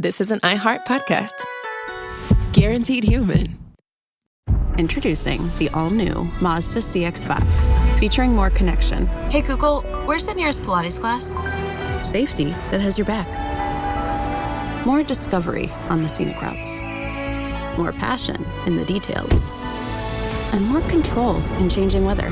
this is an iHeart podcast. Guaranteed human. Introducing the all-new Mazda CX-5, featuring more connection. Hey Google, where's the nearest Pilates class? Safety that has your back. More discovery on the scenic routes. More passion in the details. And more control in changing weather.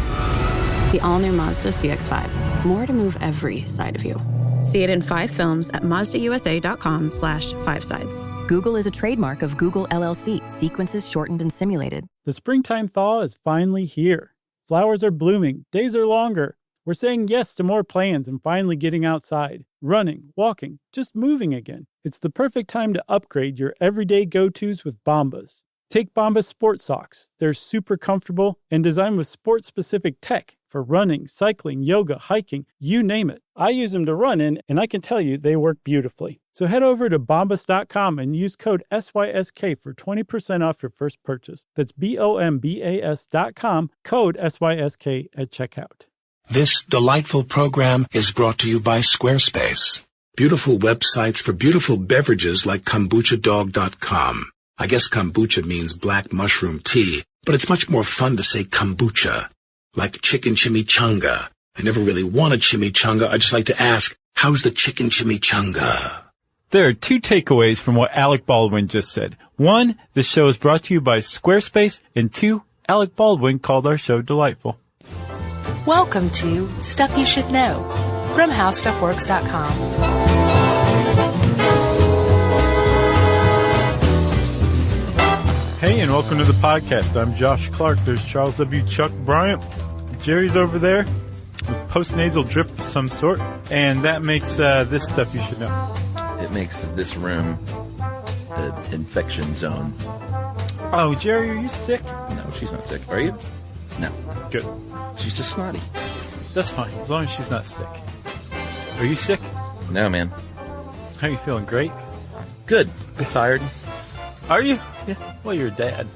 The all-new Mazda CX-5. More to move every side of you. See it in 5 films at MazdaUSA.com/5sides. Google is a trademark of Google LLC. Sequences shortened and simulated. The springtime thaw is finally here. Flowers are blooming. Days are longer. We're saying yes to more plans and finally getting outside. Running, walking, just moving again. It's the perfect time to upgrade your everyday go-tos with Bombas. Take Bombas sports socks. They're super comfortable and designed with sport-specific tech for running, cycling, yoga, hiking, you name it. I use them to run in, and I can tell you they work beautifully. So head over to Bombas.com and use code SYSK for 20% off your first purchase. That's BOMBAS.com, code SYSK at checkout. This delightful program is brought to you by Squarespace. Beautiful websites for beautiful beverages like KombuchaDog.com. I guess kombucha means black mushroom tea, but it's much more fun to say kombucha. Like chicken chimichanga. I never really wanted chimichanga. I just like to ask, how's the chicken chimichanga? There are 2 takeaways from what Alec Baldwin just said. 1, this show is brought to you by Squarespace. And 2, Alec Baldwin called our show delightful. Welcome to Stuff You Should Know from HowStuffWorks.com. Hey, and welcome to the podcast. I'm Josh Clark. There's Charles W. Chuck Bryant. Jerry's over there with post-nasal drip of some sort. And that makes this Stuff You Should Know. It makes this room the infection zone. Oh, Jerry, are you sick? No, she's not sick. Are you? No. Good. She's just snotty. That's fine, as long as she's not sick. Are you sick? No, man. How are you feeling? Great? Good. I'm tired. Are you? Yeah. Well, you're a dad.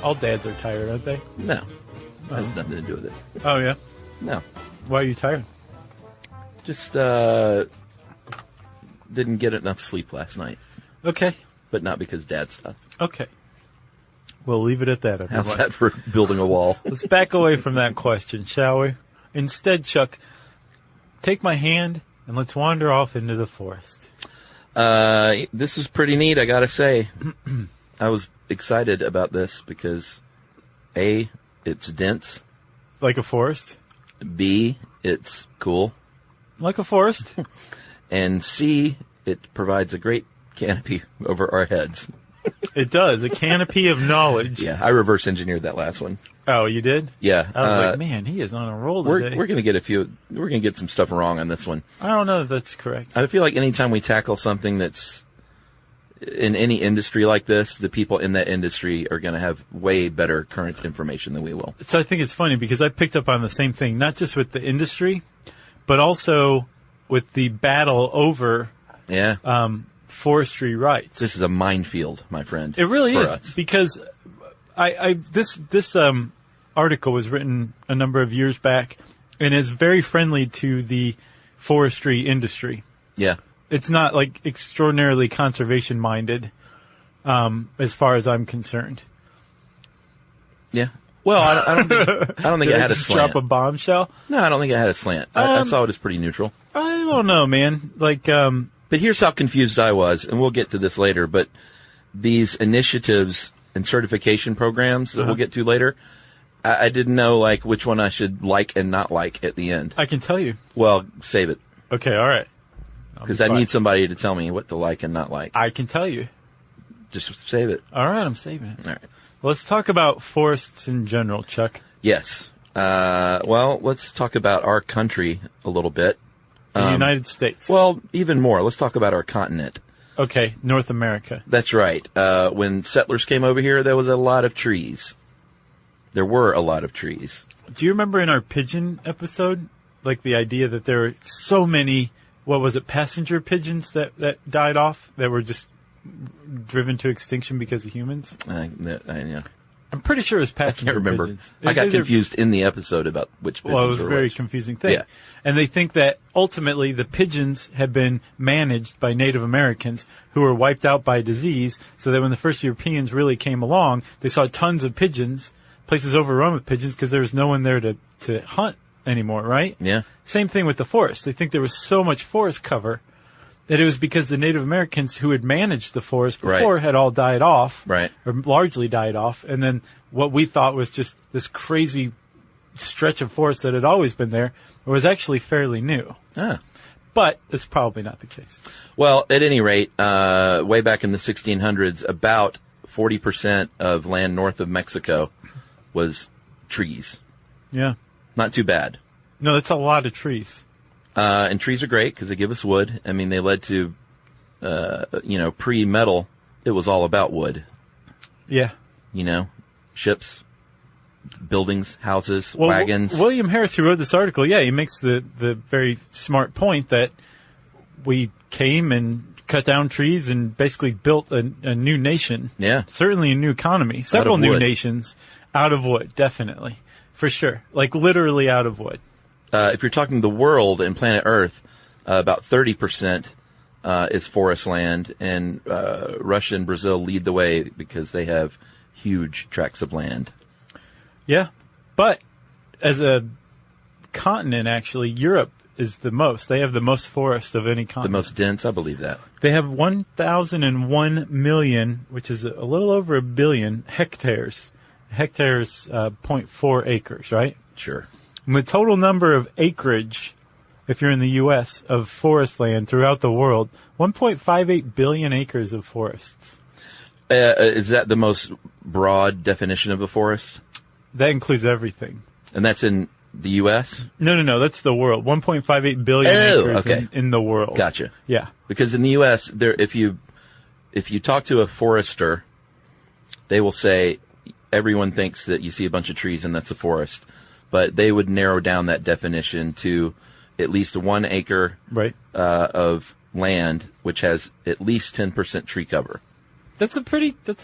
All dads are tired, aren't they? No. That has nothing to do with it. Oh, yeah? No. Why are you tired? Just, didn't get enough sleep last night. Okay. But not because dad stuff. Okay. We'll leave it at that, everyone. How's that for building a wall? Let's back away from that question, shall we? Instead, Chuck, take my hand and let's wander off into the forest. This is pretty neat, I gotta say. I was excited about this because A, it's dense. Like a forest? B, it's cool. Like a forest? And C, it provides a great canopy over our heads. It does. A canopy of knowledge. Yeah, I reverse engineered that last one. Oh, you did? Yeah. I was like, man, he is on a roll today. We're gonna get some stuff wrong on this one. I don't know if that's correct. I feel like anytime we tackle something that's in any industry like this, the people in that industry are gonna have way better current information than we will. So I think it's funny because I picked up on the same thing, not just with the industry, but also with the battle over forestry rights. This is a minefield, my friend. It really is us. because this article was written a number of years back and is very friendly to the forestry industry. Yeah. It's not like extraordinarily conservation minded, as far as I'm concerned. Yeah. Well, I don't think it had a slant. Drop a bombshell? No, I don't think it had a slant. I saw it as pretty neutral. I don't know, man. But here's how confused I was, and we'll get to this later, but these initiatives and certification programs that we'll get to later, I didn't know, which one I should like and not like at the end. I can tell you. Well, save it. Okay, all right. Because I need somebody to tell me what to like and not like. I can tell you. Just save it. All right, I'm saving it. All right. Well, let's talk about forests in general, Chuck. Yes. Well, let's talk about our country a little bit. The United States. Well, even more. Let's talk about our continent. Okay, North America. That's right. When settlers came over here, there was a lot of trees. There were a lot of trees. Do you remember in our pigeon episode, the idea that there were so many, passenger pigeons that died off, that were just driven to extinction because of humans? Yeah. I'm pretty sure it was I passenger can't remember. pigeons. I got either- confused in the episode about which pigeons Well, it was a were very which. confusing thing. Yeah. And they think that ultimately the pigeons had been managed by Native Americans who were wiped out by disease, so that when the first Europeans really came along, they saw tons of pigeons, places overrun with pigeons because there was no one there to hunt anymore, right? Yeah. Same thing with the forest. They think there was so much forest cover that it was because the Native Americans who had managed the forest before Right. had all died off, Right. or largely died off, and then what we thought was just this crazy stretch of forest that had always been there was actually fairly new. Ah. But it's probably not the case. Well, at any rate, way back in the 1600s, about 40% of land north of Mexico was trees. Yeah. Not too bad. No, that's a lot of trees. And trees are great because they give us wood. I mean, they led to, pre-metal, it was all about wood. Yeah. Ships, buildings, houses, wagons. William Harris, who wrote this article, he makes the very smart point that we came and cut down trees and basically built a new nation. Yeah. Certainly a new economy. Several new wood. nations out of wood, definitely. For sure. Like literally out of wood. If you're talking the world and planet Earth, about 30% is forest land, and Russia and Brazil lead the way because they have huge tracts of land. Yeah. But as a continent, actually, Europe is the most. They have the most forest of any The continent. most dense, I believe that. They have 1,001 million, which is a little over a billion hectares. Hectares, 0.4 acres, right? Sure. And the total number of acreage, if you're in the U.S., of forest land throughout the world, 1.58 billion acres of forests. Is that the most broad definition of a forest? That includes everything. And that's in the U.S.? No, that's the world. 1.58 billion Oh, acres okay. in the world. Gotcha. Yeah. Because in the U.S., if you talk to a forester, they will say everyone thinks that you see a bunch of trees and that's a forest. But they would narrow down that definition to at least 1 acre Right. of land, which has at least 10% tree cover. That's a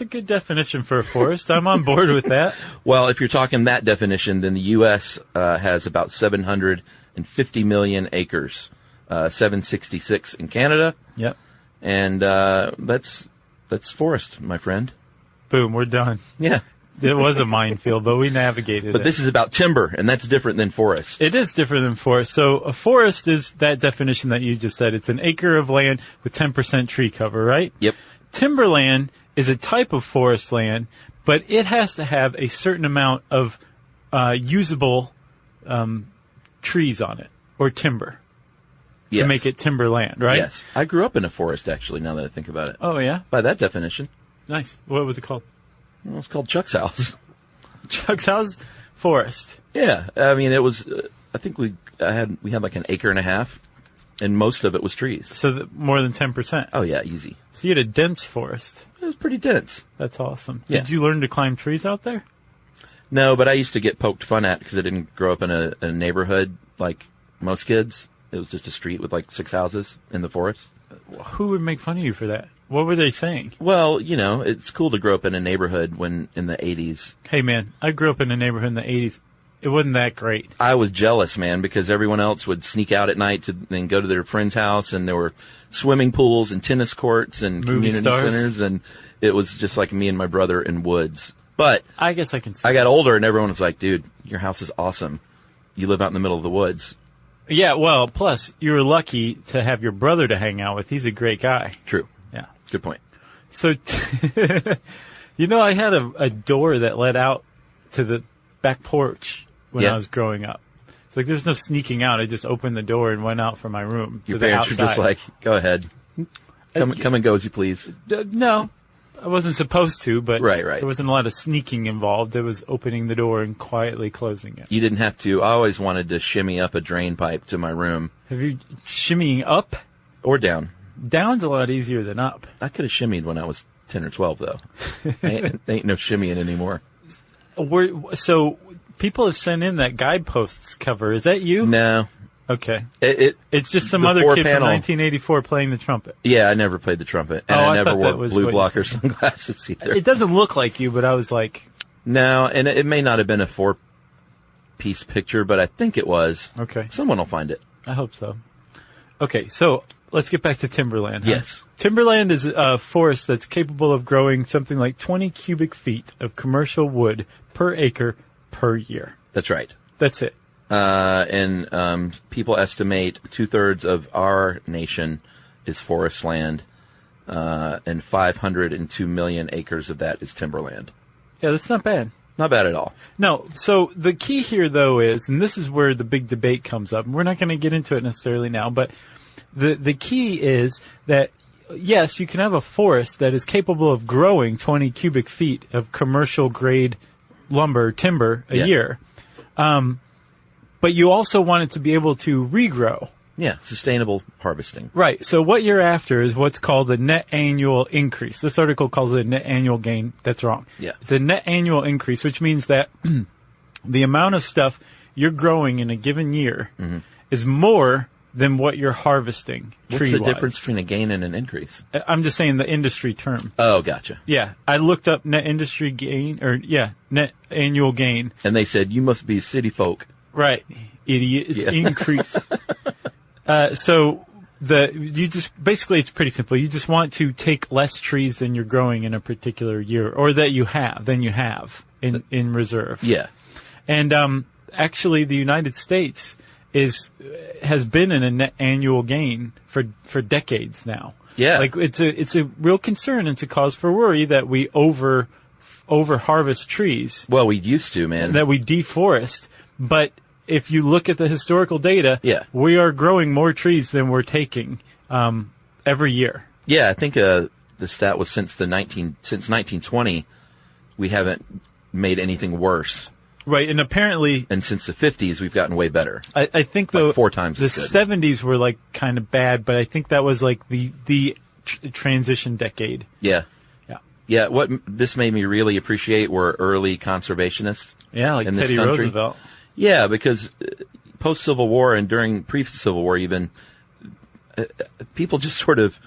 good definition for a forest. I'm on board with that. Well, if you're talking that definition, then the U.S. Has about 750 million acres, 766 in Canada, Yep. and that's forest, my friend. Boom, we're done. Yeah. It was a minefield, but we navigated But it. this is about timber, and that's different than forest. It is different than forest. So a forest is that definition that you just said. It's an acre of land with 10% tree cover, right? Yep. Timberland is a type of forest land, but it has to have a certain amount of usable trees on it, or timber, Yes. to make it timberland, right? Yes. I grew up in a forest, actually, now that I think about it. Oh, yeah? By that definition, Nice. What was it called? it was called Chuck's house. Chuck's house? Forest. Yeah. I mean, it was, I think we had like an acre and a half, and most of it was trees. So more than 10%. Oh, yeah, easy. So you had a dense forest. It was pretty dense. That's awesome. Yeah. Did you learn to climb trees out there? No, but I used to get poked fun at because I didn't grow up in a neighborhood like most kids. It was just a street with like 6 houses in the forest. Who would make fun of you for that? What were they saying? Well, it's cool to grow up in a neighborhood when in the 80s. Hey, man, I grew up in a neighborhood in the 80s. It wasn't that great. I was jealous, man, because everyone else would sneak out at night to then go to their friend's house, and there were swimming pools and tennis courts and Movie community stars. centers, and it was just like me and my brother in woods. But I guess I can see. I got older, and everyone was like, dude, your house is awesome. You live out in the middle of the woods. Yeah, well, plus, you were lucky to have your brother to hang out with. He's a great guy. True. Yeah. Good point. So, I had a door that led out to the back porch when Yeah. I was growing up. It's like there's no sneaking out. I just opened the door and went out from my room Your to the parents outside. were just like, go ahead. Come and go as you please. No, I wasn't supposed to, but Right. there wasn't a lot of sneaking involved. There was opening the door and quietly closing it. You didn't have to. I always wanted to shimmy up a drain pipe to my room Have you shimmying up? or down. Down's a lot easier than up. I could have shimmied when I was 10 or 12, though. ain't no shimmying anymore. So people have sent in that Guideposts cover. Is that you? No. Okay. It's just some the other kid four-panel- from 1984 playing the trumpet. Yeah, I never played the trumpet. And Oh, I I never thought that wore was blue what you blocker said. sunglasses either. It doesn't look like you, but I was like, No, and it may not have been a 4-piece picture, but I think it was. Okay. Someone will find it. I hope so. Okay, so let's get back to timberland. Huh? Yes. Timberland is a forest that's capable of growing something like 20 cubic feet of commercial wood per acre per year. That's right. That's it. And people estimate 2/3 of our nation is forest land, and 502 million acres of that is timberland. Yeah, that's not bad. Not bad at all. No, so the key here, though, is, and this is where the big debate comes up, and we're not going to get into it necessarily now, but the key is that, yes, you can have a forest that is capable of growing 20 cubic feet of commercial-grade timber a year, but you also want it to be able to regrow. Yeah, sustainable harvesting. Right. So what you're after is what's called the net annual increase. This article calls it a net annual gain. That's wrong. Yeah. It's a net annual increase, which means that the amount of stuff you're growing in a given year is more than what you're harvesting tree-wise. What's the difference between a gain and an increase? I'm just saying the industry term. Oh, gotcha. Yeah. I looked up net industry gain, net annual gain. And they said, you must be city folk. Right. Idiot. It's increase. So it's pretty simple. You just want to take less trees than you're growing in a particular year, or that you have in reserve. Yeah. And, actually the United States has been in a net annual gain for decades now. Yeah. Like it's a real concern. It's a cause for worry that we over harvest trees. Well, we used to, man. That we deforest, but if you look at the historical data, we are growing more trees than we're taking every year. Yeah, I think the stat was since 1920, we haven't made anything worse. Right, and apparently, and since the 50s, we've gotten way better. I think though like 4 times the as good. 70s were like kind of bad, but I think that was like the transition decade. Yeah. Yeah. Yeah, what this made me really appreciate were early conservationists. Yeah, like in this Teddy country. Roosevelt. Yeah, because post-Civil War and during pre-Civil War even, people just sort of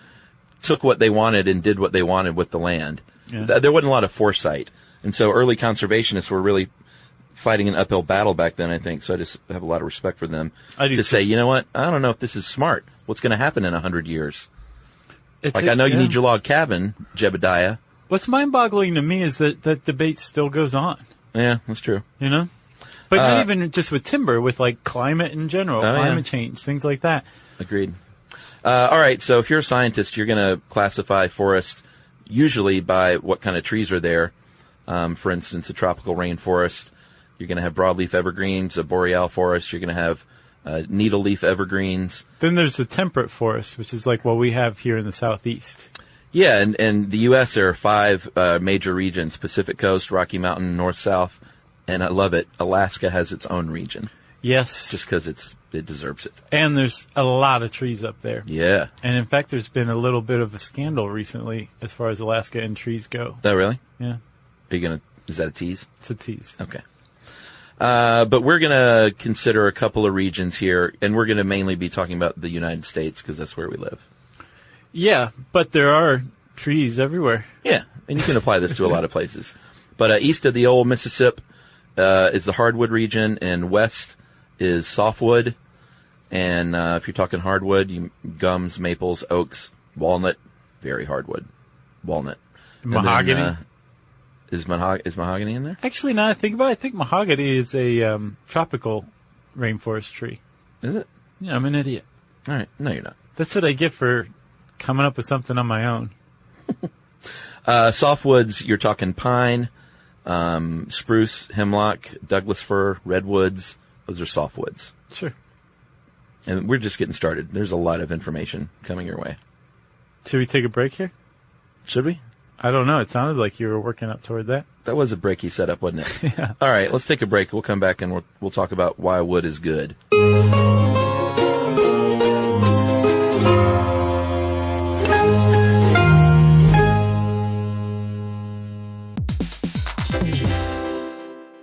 took what they wanted and did what they wanted with the land. Yeah. There wasn't a lot of foresight. And so early conservationists were really fighting an uphill battle back then, I think. So I just have a lot of respect for them. I do to too. say, you know what? I don't know if this is smart. What's going to happen in 100 years? I know you need your log cabin, Jebediah. What's mind-boggling to me is that that debate still goes on. Yeah, that's true. You know? But not even just with timber, with like climate in general, climate change, things like that. Agreed. All right, so if you're a scientist, you're going to classify forests usually by what kind of trees are there. For instance, a tropical rainforest, you're going to have broadleaf evergreens. A boreal forest, you're going to have needle-leaf evergreens. Then there's the temperate forest, which is like what we have here in the southeast. Yeah, and the U.S., there are 5 major regions: Pacific Coast, Rocky Mountain, North-South, and I love it. Alaska has its own region. Yes. Just because it deserves it. And there's a lot of trees up there. Yeah. And in fact, there's been a little bit of a scandal recently as far as Alaska and trees go. Oh, really? Yeah. Is that a tease? It's a tease. Okay. But we're going to consider a couple of regions here, and we're going to mainly be talking about the United States because that's where we live. Yeah, but there are trees everywhere. Yeah, and you can apply this to a lot of places. But east of the old Mississippi is the hardwood region, and west is softwood. And if you're talking hardwood, gums, maples, oaks, walnut, very hardwood, walnut. Mahogany. Then, is mahogany in there? Actually, now I think about it, I think mahogany is a tropical rainforest tree. Is it? Yeah, I'm an idiot. All right. No, you're not. That's what I get for coming up with something on my own. Softwoods, you're talking pine, spruce, hemlock, Douglas fir, redwoods. Those are softwoods. Sure. And we're just getting started. There's a lot of information coming your way. Should we take a break here? Should we? I don't know. It sounded like you were working up toward that. That was a breaky setup, wasn't it? Yeah. All right, let's take a break. We'll come back and we'll talk about why wood is good.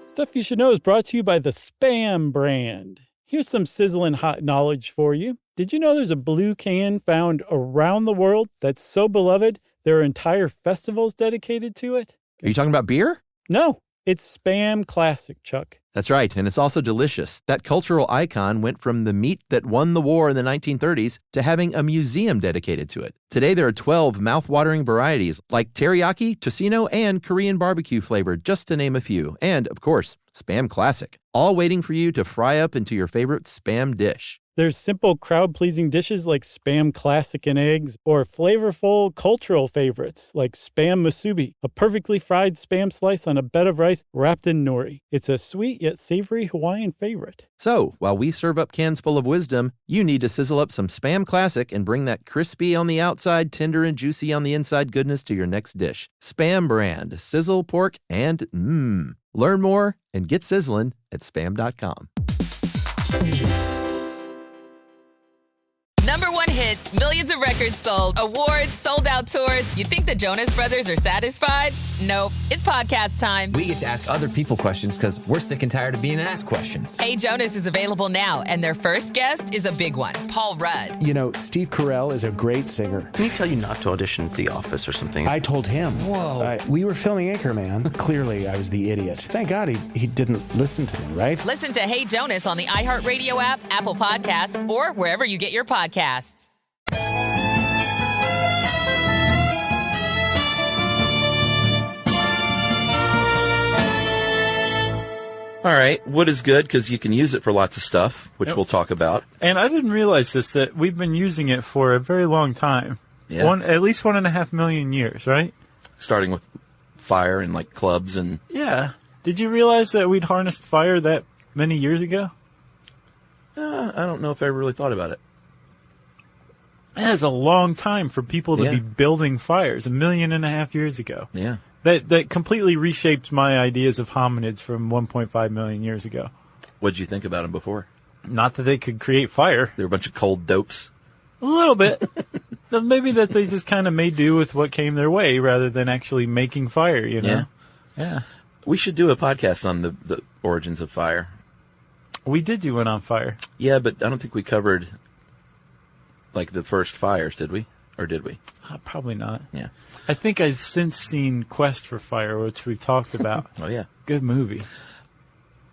Stuff You Should Know is brought to you by the Spam brand. Here's some sizzling hot knowledge for you. Did you know there's a blue can found around the world that's so beloved there are entire festivals dedicated to it? Are you talking about beer? No, It's Spam Classic, Chuck. That's right, and it's also delicious. That cultural icon went from the meat that won the war in the 1930s to having a museum dedicated to it. Today there are 12 mouth-watering varieties like teriyaki, tocino, and Korean barbecue flavor, just to name a few. And, of course, Spam Classic, all waiting for you to fry up into your favorite Spam dish. There's simple crowd-pleasing dishes like Spam Classic and eggs, or flavorful cultural favorites like Spam Musubi, a perfectly fried Spam slice on a bed of rice wrapped in nori. It's a sweet yet savory Hawaiian favorite. So, while we serve up cans full of wisdom, you need to sizzle up some Spam Classic and bring that crispy on the outside, tender and juicy on the inside goodness to your next dish. Spam brand, sizzle, pork, and Learn more and get sizzling at Spam.com. #1 hits, millions of records sold, awards, sold-out tours. You think the Jonas Brothers are satisfied? Nope. It's podcast time. We get to ask other people questions because we're sick and tired of being asked questions. Hey Jonas is available now, and their first guest is a big one, Paul Rudd. You know, Steve Carell is a great singer. Can he tell you not to audition for The Office or something? I told him. Whoa. We were filming Anchorman. Clearly, I was the idiot. Thank God he didn't listen to me, right? Listen to Hey Jonas on the iHeartRadio app, Apple Podcasts, or wherever you get your podcasts. All right, wood is good because you can use it for lots of stuff, which we'll talk about. And I didn't realize this, that we've been using it for a very long time. Yeah. At least 1.5 million years, right? Starting with fire and like clubs and... Yeah. Did you realize that we'd harnessed fire that many years ago? I don't know if I ever really thought about it. That is a long time for people to Yeah. be building fires, 1.5 million years ago. Yeah. That completely reshaped my ideas of hominids from 1.5 million years ago. What'd you think about them before? Not that they could create fire. They were a bunch of cold dopes. A little bit. Maybe that they just kind of made do with what came their way rather than actually making fire, you know? Yeah. We should do a podcast on the origins of fire. We did do one on fire. Yeah, but I don't think we covered like the first fires, did we? Or did we? Probably not. Yeah. I think I've since seen Quest for Fire, which we've talked about. Oh, yeah. Good movie.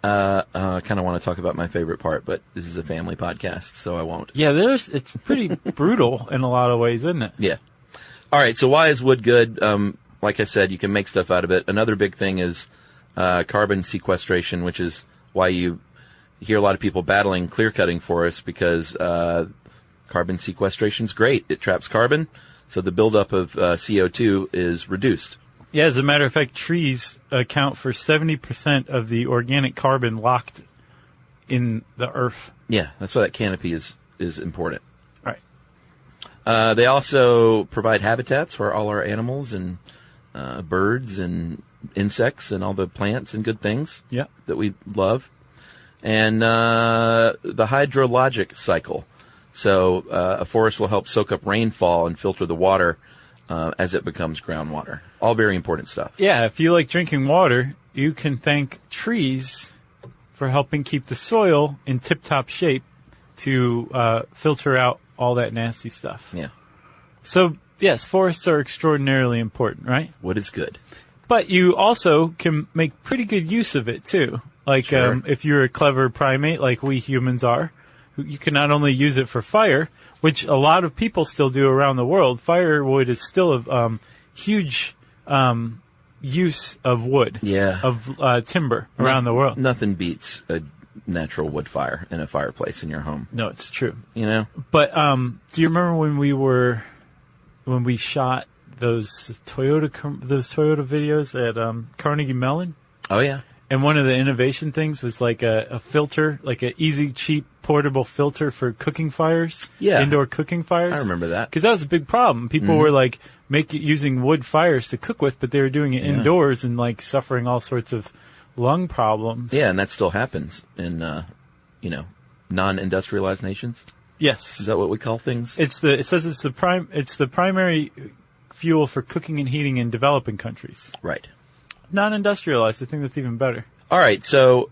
I kind of want to talk about my favorite part, but this is a family podcast, so I won't. Yeah, it's pretty brutal in a lot of ways, isn't it? Yeah. All right, so why is wood good? Like I said, you can make stuff out of it. Another big thing is carbon sequestration, which is why you hear a lot of people battling clear-cutting forests because carbon sequestration is great. It traps carbon, so the buildup of CO2 is reduced. Yeah, as a matter of fact, trees account for 70% of the organic carbon locked in the earth. Yeah, that's why that canopy is important. Right. They also provide habitats for all our animals and birds and insects and all the plants and good things that we love. And the hydrologic cycle. So a forest will help soak up rainfall and filter the water as it becomes groundwater. All very important stuff. Yeah, if you like drinking water, you can thank trees for helping keep the soil in tip-top shape to filter out all that nasty stuff. Yeah. So, yes, forests are extraordinarily important, right? Wood is good. But you also can make pretty good use of it, too. Like, Sure. if you're a clever primate like we humans are, you can not only use it for fire, which a lot of people still do around the world. Firewood is still a huge use of wood, of timber around the world. Nothing beats a natural wood fire in a fireplace in your home. No, it's true. You know? But do you remember when we shot those Toyota videos at Carnegie Mellon? Oh, yeah. And one of the innovation things was like a filter, like an easy, cheap, portable filter for cooking fires. Yeah. Indoor cooking fires. I remember that. Because that was a big problem. People were like using wood fires to cook with, but they were doing it indoors and like suffering all sorts of lung problems. Yeah, and that still happens in, non-industrialized nations. Yes. Is that what we call things? It says it's the primary fuel for cooking and heating in developing countries. Right. Non-industrialized, I think that's even better. All right, so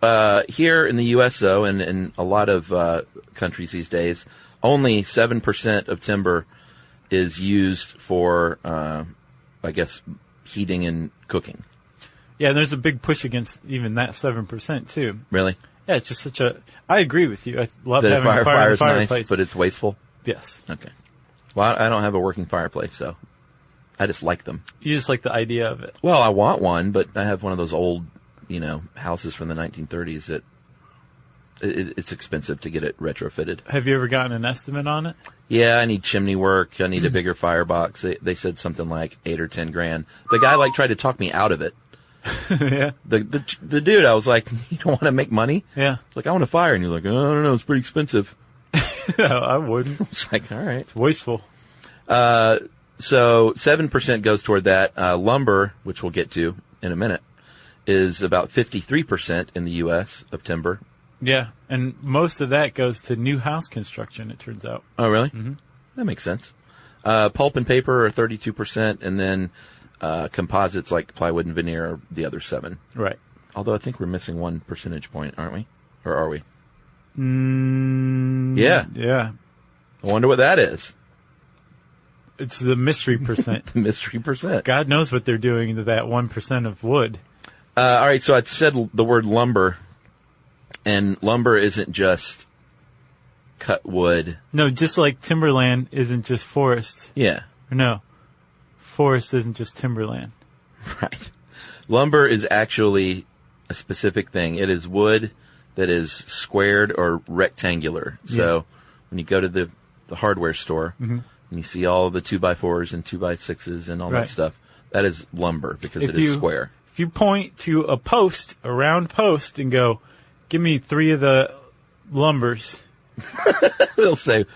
here in the U.S., though, and in a lot of countries these days, only 7% of timber is used for, heating and cooking. Yeah, there's a big push against even that 7% too. Really? Yeah, it's just such a. I agree with you. I love That having a fire in the fire's fireplace. nice, but it's wasteful? Yes. Okay. Well, I don't have a working fireplace, so I just like them. You just like the idea of it. Well, I want one, but I have one of those old, houses from the 1930s that it's expensive to get it retrofitted. Have you ever gotten an estimate on it? Yeah, I need chimney work. I need a bigger firebox. They said something like $8 or $10 grand. The guy tried to talk me out of it. Yeah. The dude, I was like, you don't want to make money? Yeah. Like, I want a fire. And you're like, oh, I don't know, it's pretty expensive. No, I wouldn't. It's like, all right. It's wasteful. So 7% goes toward that. Lumber, which we'll get to in a minute, is about 53% in the U.S. of timber. Yeah, and most of that goes to new house construction, it turns out. Oh, really? Mm-hmm. That makes sense. Pulp and paper are 32%, and then composites like plywood and veneer are the other 7%. Right. Although I think we're missing 1 percentage point, aren't we? Or are we? Yeah. I wonder what that is. It's the mystery percent. The mystery percent. God knows what they're doing to that 1% of wood. All right, so I said the word lumber, and lumber isn't just cut wood. No, just like timberland isn't just forest. Yeah. No, forest isn't just timberland. Right. Lumber is actually a specific thing. It is wood that is squared or rectangular. So when you go to the hardware store and you see all the 2x4s and 2x6s and all that stuff, that is lumber because it is square. If you point to a round post, and go, give me 3 of the lumbers. They'll say,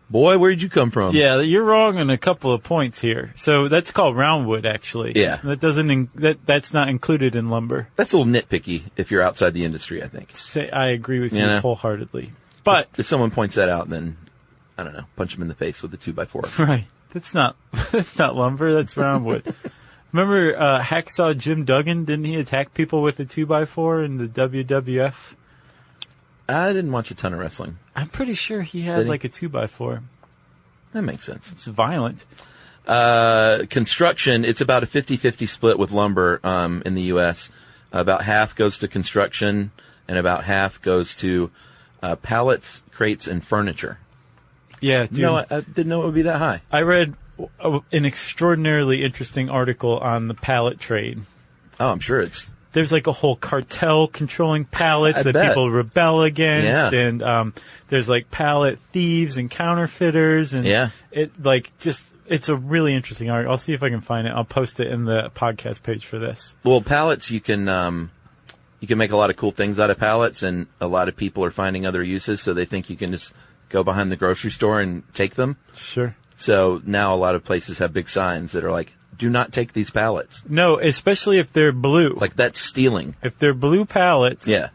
boy, where'd you come from? Yeah, you're wrong on a couple of points here. So that's called roundwood, actually. Yeah. That's not included in lumber. That's a little nitpicky if you're outside the industry, I think. I agree with you wholeheartedly. But if someone points that out, then, I don't know, punch them in the face with a 2x4. Right. That's not lumber, that's roundwood. Remember Hacksaw Jim Duggan? Didn't he attack people with a 2x4 in the WWF? I didn't watch a ton of wrestling. I'm pretty sure he had like a 2x4. That makes sense. It's violent. Construction, it's about a 50-50 split with lumber in the U.S. About half goes to construction, and about half goes to pallets, crates, and furniture. Yeah, dude. No, I didn't know it would be that high. I read an extraordinarily interesting article on the pallet trade. Oh, I'm sure there's like a whole cartel controlling pallets that people rebel against, and there's like pallet thieves and counterfeiters, and it's a really interesting article. I'll see if I can find it. I'll post it in the podcast page for this. Well, pallets, you can make a lot of cool things out of pallets, and a lot of people are finding other uses, so they think you can just go behind the grocery store and take them. Sure. So now a lot of places have big signs that are like, do not take these pallets. No, especially if they're blue. Like, that's stealing. If they're blue pallets, yeah,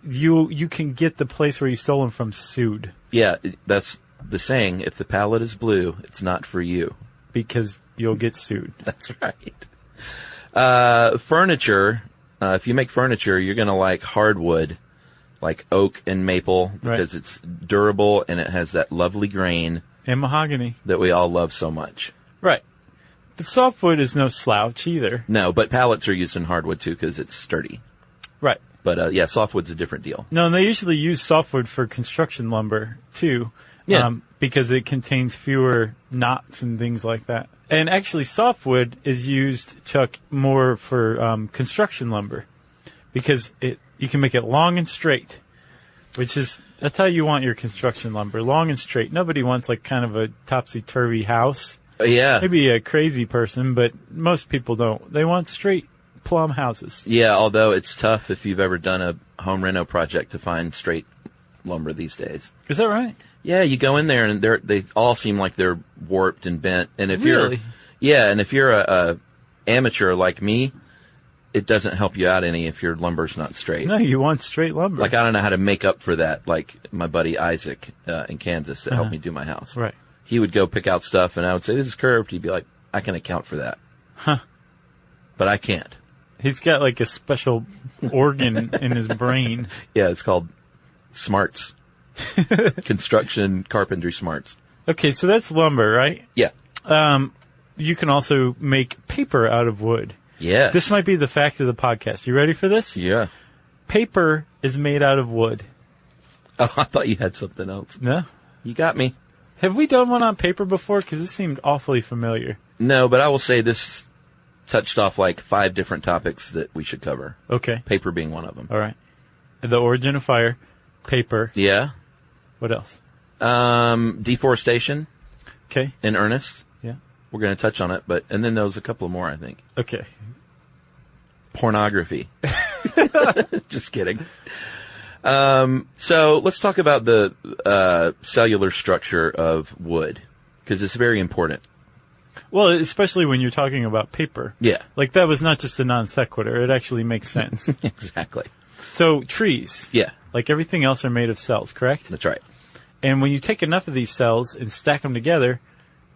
you can get the place where you stole them from sued. Yeah, that's the saying. If the pallet is blue, it's not for you. Because you'll get sued. That's right. Furniture, if you make furniture, you're going to like hardwood, like oak and maple, because it's durable and it has that lovely grain. And mahogany. That we all love so much. Right. But softwood is no slouch either. No, but pallets are used in hardwood too because it's sturdy. Right. But softwood's a different deal. No, and they usually use softwood for construction lumber too. Yeah. Because it contains fewer knots and things like that. And actually softwood is used, Chuck, more for construction lumber. Because you can make it long and straight. That's how you want your construction lumber, long and straight. Nobody wants like kind of a topsy-turvy house. Yeah. Maybe a crazy person, but most people don't. They want straight plumb houses. Yeah, although it's tough if you've ever done a home reno project to find straight lumber these days. Is that right? Yeah, you go in there and they all seem like they're warped and bent. And if really? if you're a amateur like me, it doesn't help you out any if your lumber's not straight. No, you want straight lumber. Like, I don't know how to make up for that, like my buddy Isaac in Kansas that helped me do my house. Right. He would go pick out stuff, and I would say, this is curved. He'd be like, I can account for that. Huh. But I can't. He's got like a special organ in his brain. Yeah, it's called smarts. Construction, carpentry smarts. Okay, so that's lumber, right? Yeah. You can also make paper out of wood. Yeah. This might be the fact of the podcast. You ready for this? Yeah. Paper is made out of wood. Oh, I thought you had something else. No? You got me. Have we done one on paper before? Because this seemed awfully familiar. No, but I will say this touched off like 5 different topics that we should cover. Okay. Paper being one of them. All right. The origin of fire, paper. Yeah. What else? Deforestation. Okay. In earnest. Yeah. We're going to touch on it, and then there was a couple more, I think. Okay. Pornography. Just kidding. So let's talk about the cellular structure of wood, because it's very important. Well, especially when you're talking about paper. Yeah. Like, that was not just a non sequitur. It actually makes sense. Exactly. So, trees. Yeah. Like everything else are made of cells, correct? That's right. And when you take enough of these cells and stack them together,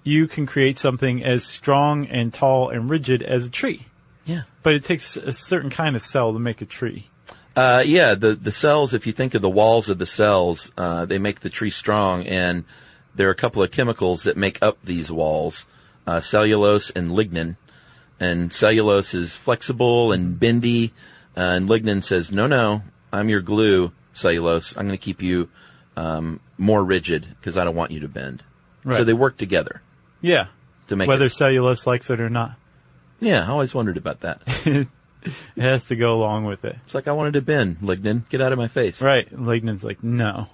you can create something as strong and tall and rigid as a tree. Yeah. But it takes a certain kind of cell to make a tree. Yeah, the cells, if you think of the walls of the cells, they make the tree strong, and there are a couple of chemicals that make up these walls, cellulose and lignin. And cellulose is flexible and bendy, and lignin says, no, I'm your glue, cellulose. I'm going to keep you more rigid because I don't want you to bend. Right. So they work together. Yeah. To make whether it. Cellulose likes it or not. Yeah, I always wondered about that. It has to go along with it. It's like, I wanted to bend, lignin. Get out of my face. Right. Lignin's like, no.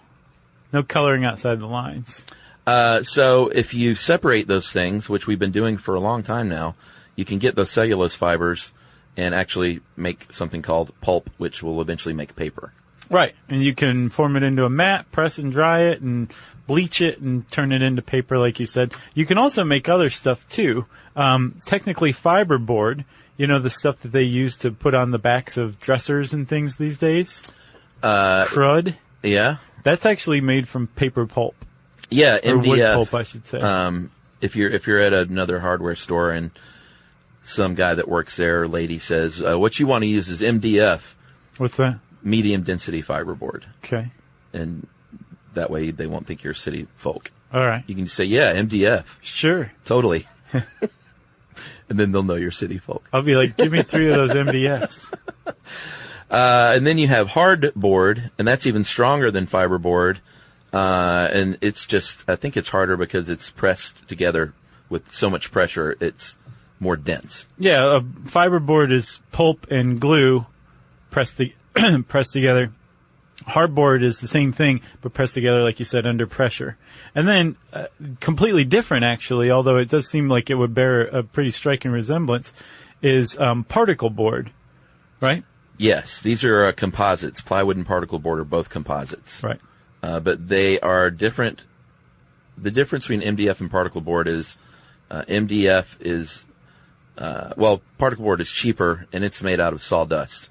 No coloring outside the lines. So if you separate those things, which we've been doing for a long time now, you can get those cellulose fibers and actually make something called pulp, which will eventually make paper. Right. And you can form it into a mat, press and dry it, and bleach it and turn it into paper, like you said. You can also make other stuff, too. Technically, fiberboard, you know, the stuff that they use to put on the backs of dressers and things these days? Crud? Yeah. That's actually made from paper pulp. Yeah, or MDF. wood pulp, I should say. If you're at another hardware store and some guy that works there, or lady, says, what you want to use is MDF. What's that? Medium density fiberboard. Okay. And that way they won't think you're city folk. All right. You can just say, yeah, MDF. Sure. Totally. And then they'll know you're city folk. I'll be like, give me 3 of those MDFs. And then you have hardboard, and that's even stronger than fiberboard. And it's just, I think it's harder because it's pressed together with so much pressure, it's more dense. Yeah, a fiberboard is pulp and glue pressed together. Hardboard is the same thing, but pressed together, like you said, under pressure. And then, completely different, actually, although it does seem like it would bear a pretty striking resemblance, is particle board, right? Yes, these are composites. Plywood and particle board are both composites. Right. But they are different. The difference between MDF and particle board is MDF is, particle board is cheaper, and it's made out of sawdust.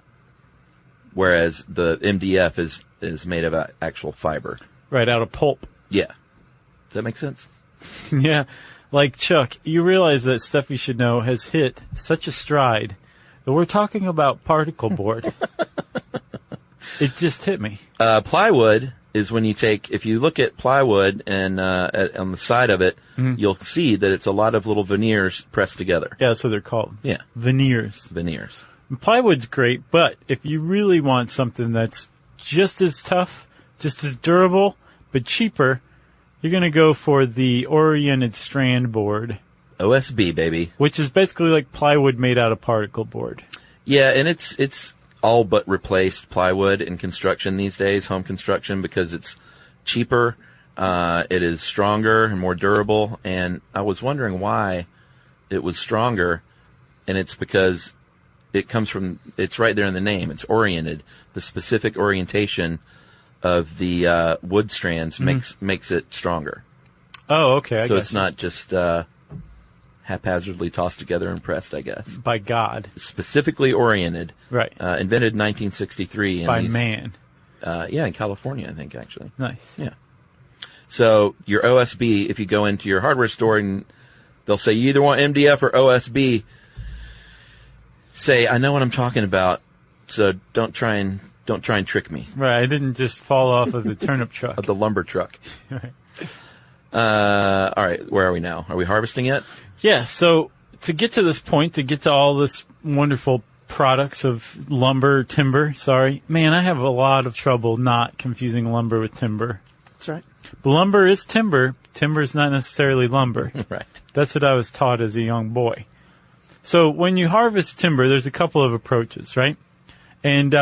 Whereas the MDF is made of actual fiber. Right, out of pulp. Yeah. Does that make sense? Yeah. Like, Chuck, you realize that Stuff You Should Know has hit such a stride that we're talking about particle board. It just hit me. Plywood is when you take, if you look at plywood and on the side of it, you'll see that it's a lot of little veneers pressed together. Yeah, that's what they're called. Yeah. Veneers. Veneers. Plywood's great, but if you really want something that's just as tough, just as durable, but cheaper, you're going to go for the oriented strand board. OSB, baby. Which is basically like plywood made out of particle board. Yeah, and it's all but replaced plywood in construction these days, home construction, because it's cheaper, it is stronger and more durable, and I was wondering why it was stronger, and it's because it comes from, it's right there in the name. It's oriented. The specific orientation of the wood strands makes it stronger. Oh, okay. So it's not just haphazardly tossed together and pressed, I guess. By God. Specifically oriented. Right. Invented in 1963. By man. Yeah, in California, I think, actually. Nice. Yeah. So your OSB, if you go into your hardware store and they'll say you either want MDF or OSB, say, I know what I'm talking about, so don't try and trick me. Right, I didn't just fall off of the turnip truck. Of the lumber truck. Right. All right, where are we now? Are we harvesting yet? Yeah, so to get to this point, to get to all this wonderful products of timber, man, I have a lot of trouble not confusing lumber with timber. That's right. But lumber is timber. Timber is not necessarily lumber. Right. That's what I was taught as a young boy. So when you harvest timber, there's a couple of approaches, right? And,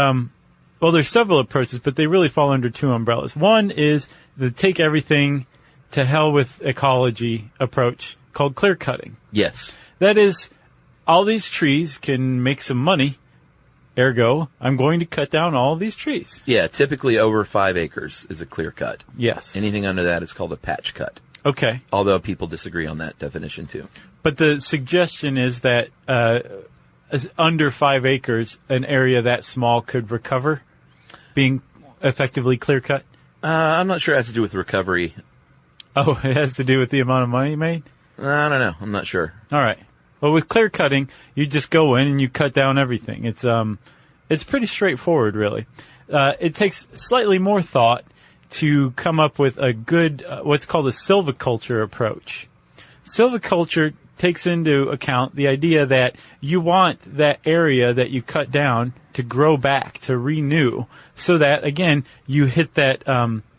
there's several approaches, but they really fall under two umbrellas. One is the take everything to hell with ecology approach called clear cutting. Yes. That is, all these trees can make some money. Ergo, I'm going to cut down all of these trees. Yeah, typically over 5 acres is a clear cut. Yes. Anything under that is called a patch cut. Okay. Although people disagree on that definition too. But the suggestion is that under 5 acres, an area that small could recover being effectively clear cut? I'm not sure it has to do with recovery. Oh, it has to do with the amount of money you made? I don't know. I'm not sure. All right. Well, with clear cutting, you just go in and you cut down everything. It's pretty straightforward, really. It takes slightly more thought to come up with a good, what's called a silviculture approach. Silviculture takes into account the idea that you want that area that you cut down to grow back, to renew, so that, again, you hit that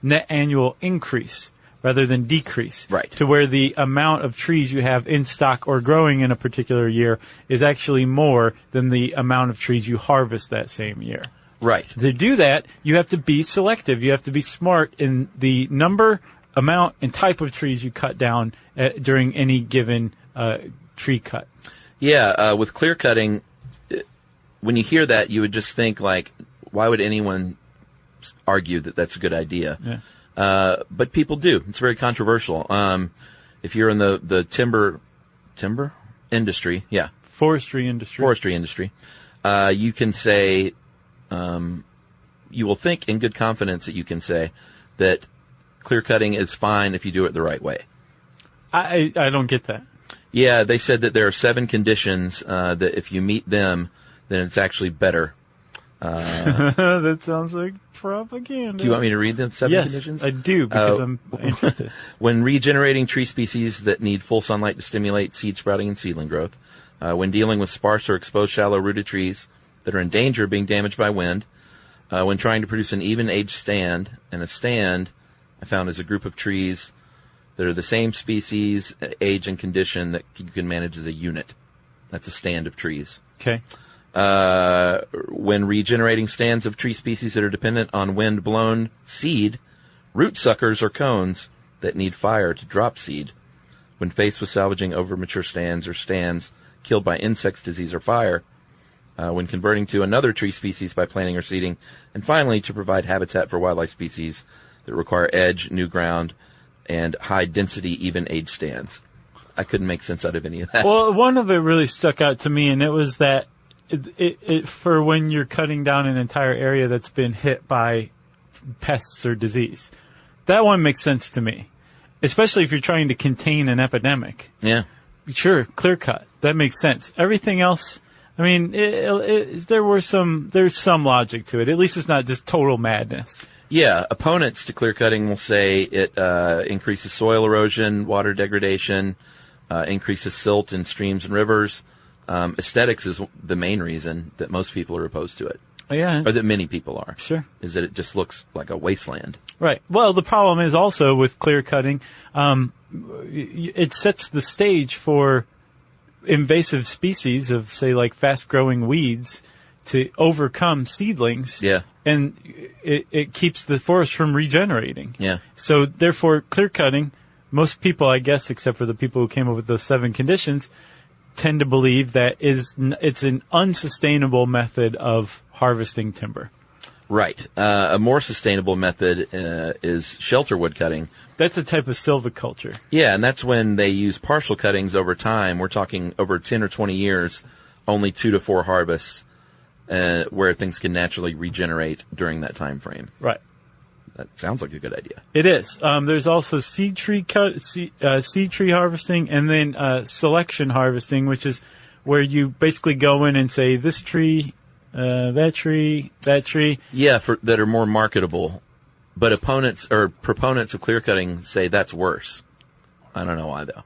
net annual increase rather than decrease. Right. To where the amount of trees you have in stock or growing in a particular year is actually more than the amount of trees you harvest that same year. Right. To do that, you have to be selective. You have to be smart in the number, amount, and type of trees you cut down during any given tree cut. Yeah, with clear cutting, when you hear that, you would just think, like, why would anyone argue that that's a good idea? Yeah. But people do. It's very controversial. If you're in the timber industry, yeah. Forestry industry, you can say, you will think in good confidence that you can say that clear cutting is fine if you do it the right way. I don't get that. Yeah, they said that there are 7 conditions, that if you meet them, then it's actually better. That sounds like propaganda. Do you want me to read the 7 conditions? Yes, I do, because I'm interested. When regenerating tree species that need full sunlight to stimulate seed sprouting and seedling growth, when dealing with sparse or exposed shallow-rooted trees that are in danger of being damaged by wind, when trying to produce an even-aged stand, and a stand, I found, is a group of trees that are the same species, age, and condition that you can manage as a unit. That's a stand of trees. Okay. When regenerating stands of tree species that are dependent on wind-blown seed, root suckers, or cones that need fire to drop seed. When faced with salvaging over mature stands or stands killed by insects, disease, or fire. When converting to another tree species by planting or seeding. And finally, to provide habitat for wildlife species that require edge, new ground, and high-density, even-age stands. I couldn't make sense out of any of that. Well, one of it really stuck out to me, and it was that it for when you're cutting down an entire area that's been hit by pests or disease. That one makes sense to me, especially if you're trying to contain an epidemic. Yeah. Sure, clear cut. That makes sense. Everything else, I mean, there's some logic to it. At least it's not just total madness. Yeah, opponents to clear cutting will say it increases soil erosion, water degradation, increases silt in streams and rivers. Aesthetics is the main reason that most people are opposed to it. Oh, yeah. Or that many people are. Sure. Is that it just looks like a wasteland. Right. Well, the problem is also with clear cutting, it sets the stage for invasive species of, say, like fast-growing weeds to overcome seedlings. Yeah. And it keeps the forest from regenerating. Yeah. So, therefore, clear cutting, most people, I guess, except for the people who came up with those 7 conditions, tend to believe that it's an unsustainable method of harvesting timber. Right. A more sustainable method is shelter wood cutting. That's a type of silviculture. Yeah, and that's when they use partial cuttings over time. We're talking over 10 or 20 years, only 2 to 4 harvests, where things can naturally regenerate during that time frame. Right. That sounds like a good idea. It is. There's also seed tree harvesting, and then selection harvesting, which is where you basically go in and say this tree, that tree, that tree. Yeah, that are more marketable. But opponents or proponents of clear cutting say that's worse. I don't know why though.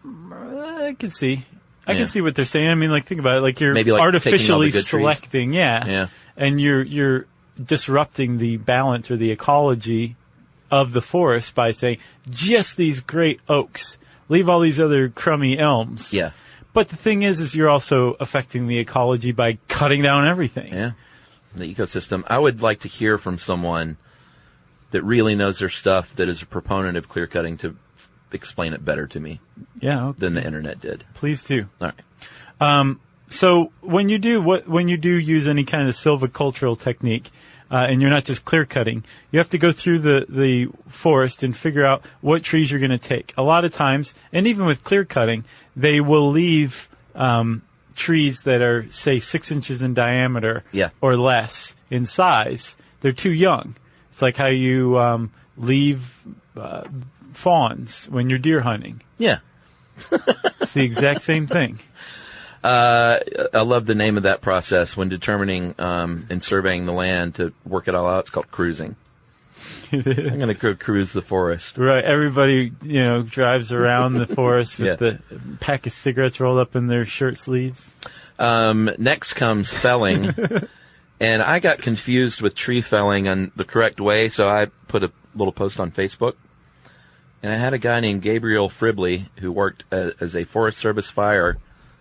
I can see. I can see what they're saying. I mean, like, think about it. Like, you're maybe like artificially taking all the good selecting. Yeah. And you're disrupting the balance or the ecology of the forest by saying, just these great oaks. Leave all these other crummy elms. Yeah. But the thing is you're also affecting the ecology by cutting down everything. Yeah. The ecosystem. I would like to hear from someone that really knows their stuff, that is a proponent of clear cutting, to explain it better to me. Yeah. Than the internet did. Please do. All right. So when you do use any kind of silvicultural technique, and you're not just clear cutting, you have to go through the forest and figure out what trees you're going to take. A lot of times, and even with clear cutting, they will leave trees that are, say, 6 inches in diameter or less in size. They're too young. It's like how you leave fawns when you're deer hunting. Yeah. It's the exact same thing. I love the name of that process when determining and surveying the land to work it all out. It's called cruising. It is. I'm going to go cruise the forest. Right. Everybody, drives around the forest with the pack of cigarettes rolled up in their shirt sleeves. Next comes felling. And I got confused with tree felling on the correct way, so I put a little post on Facebook. And I had a guy named Gabriel Fribley who worked as a Forest Service fire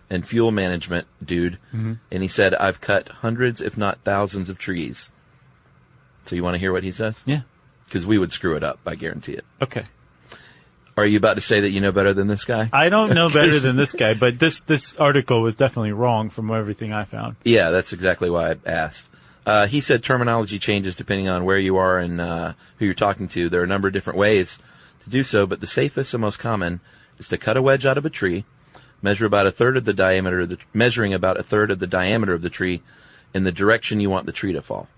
and fuel management dude, and he said, I've cut hundreds, if not thousands, of trees. So you want to hear what he says? Yeah. Because we would screw it up, I guarantee it. Okay. Are you about to say that you know better than this guy? I don't know better than this guy, but this article was definitely wrong from everything I found. Yeah, that's exactly why I asked. He said terminology changes depending on where you are and who you're talking to. There are a number of different ways to do so, but the safest and most common is to cut a wedge out of a tree, measuring about a third of the diameter of the tree in the direction you want the tree to fall.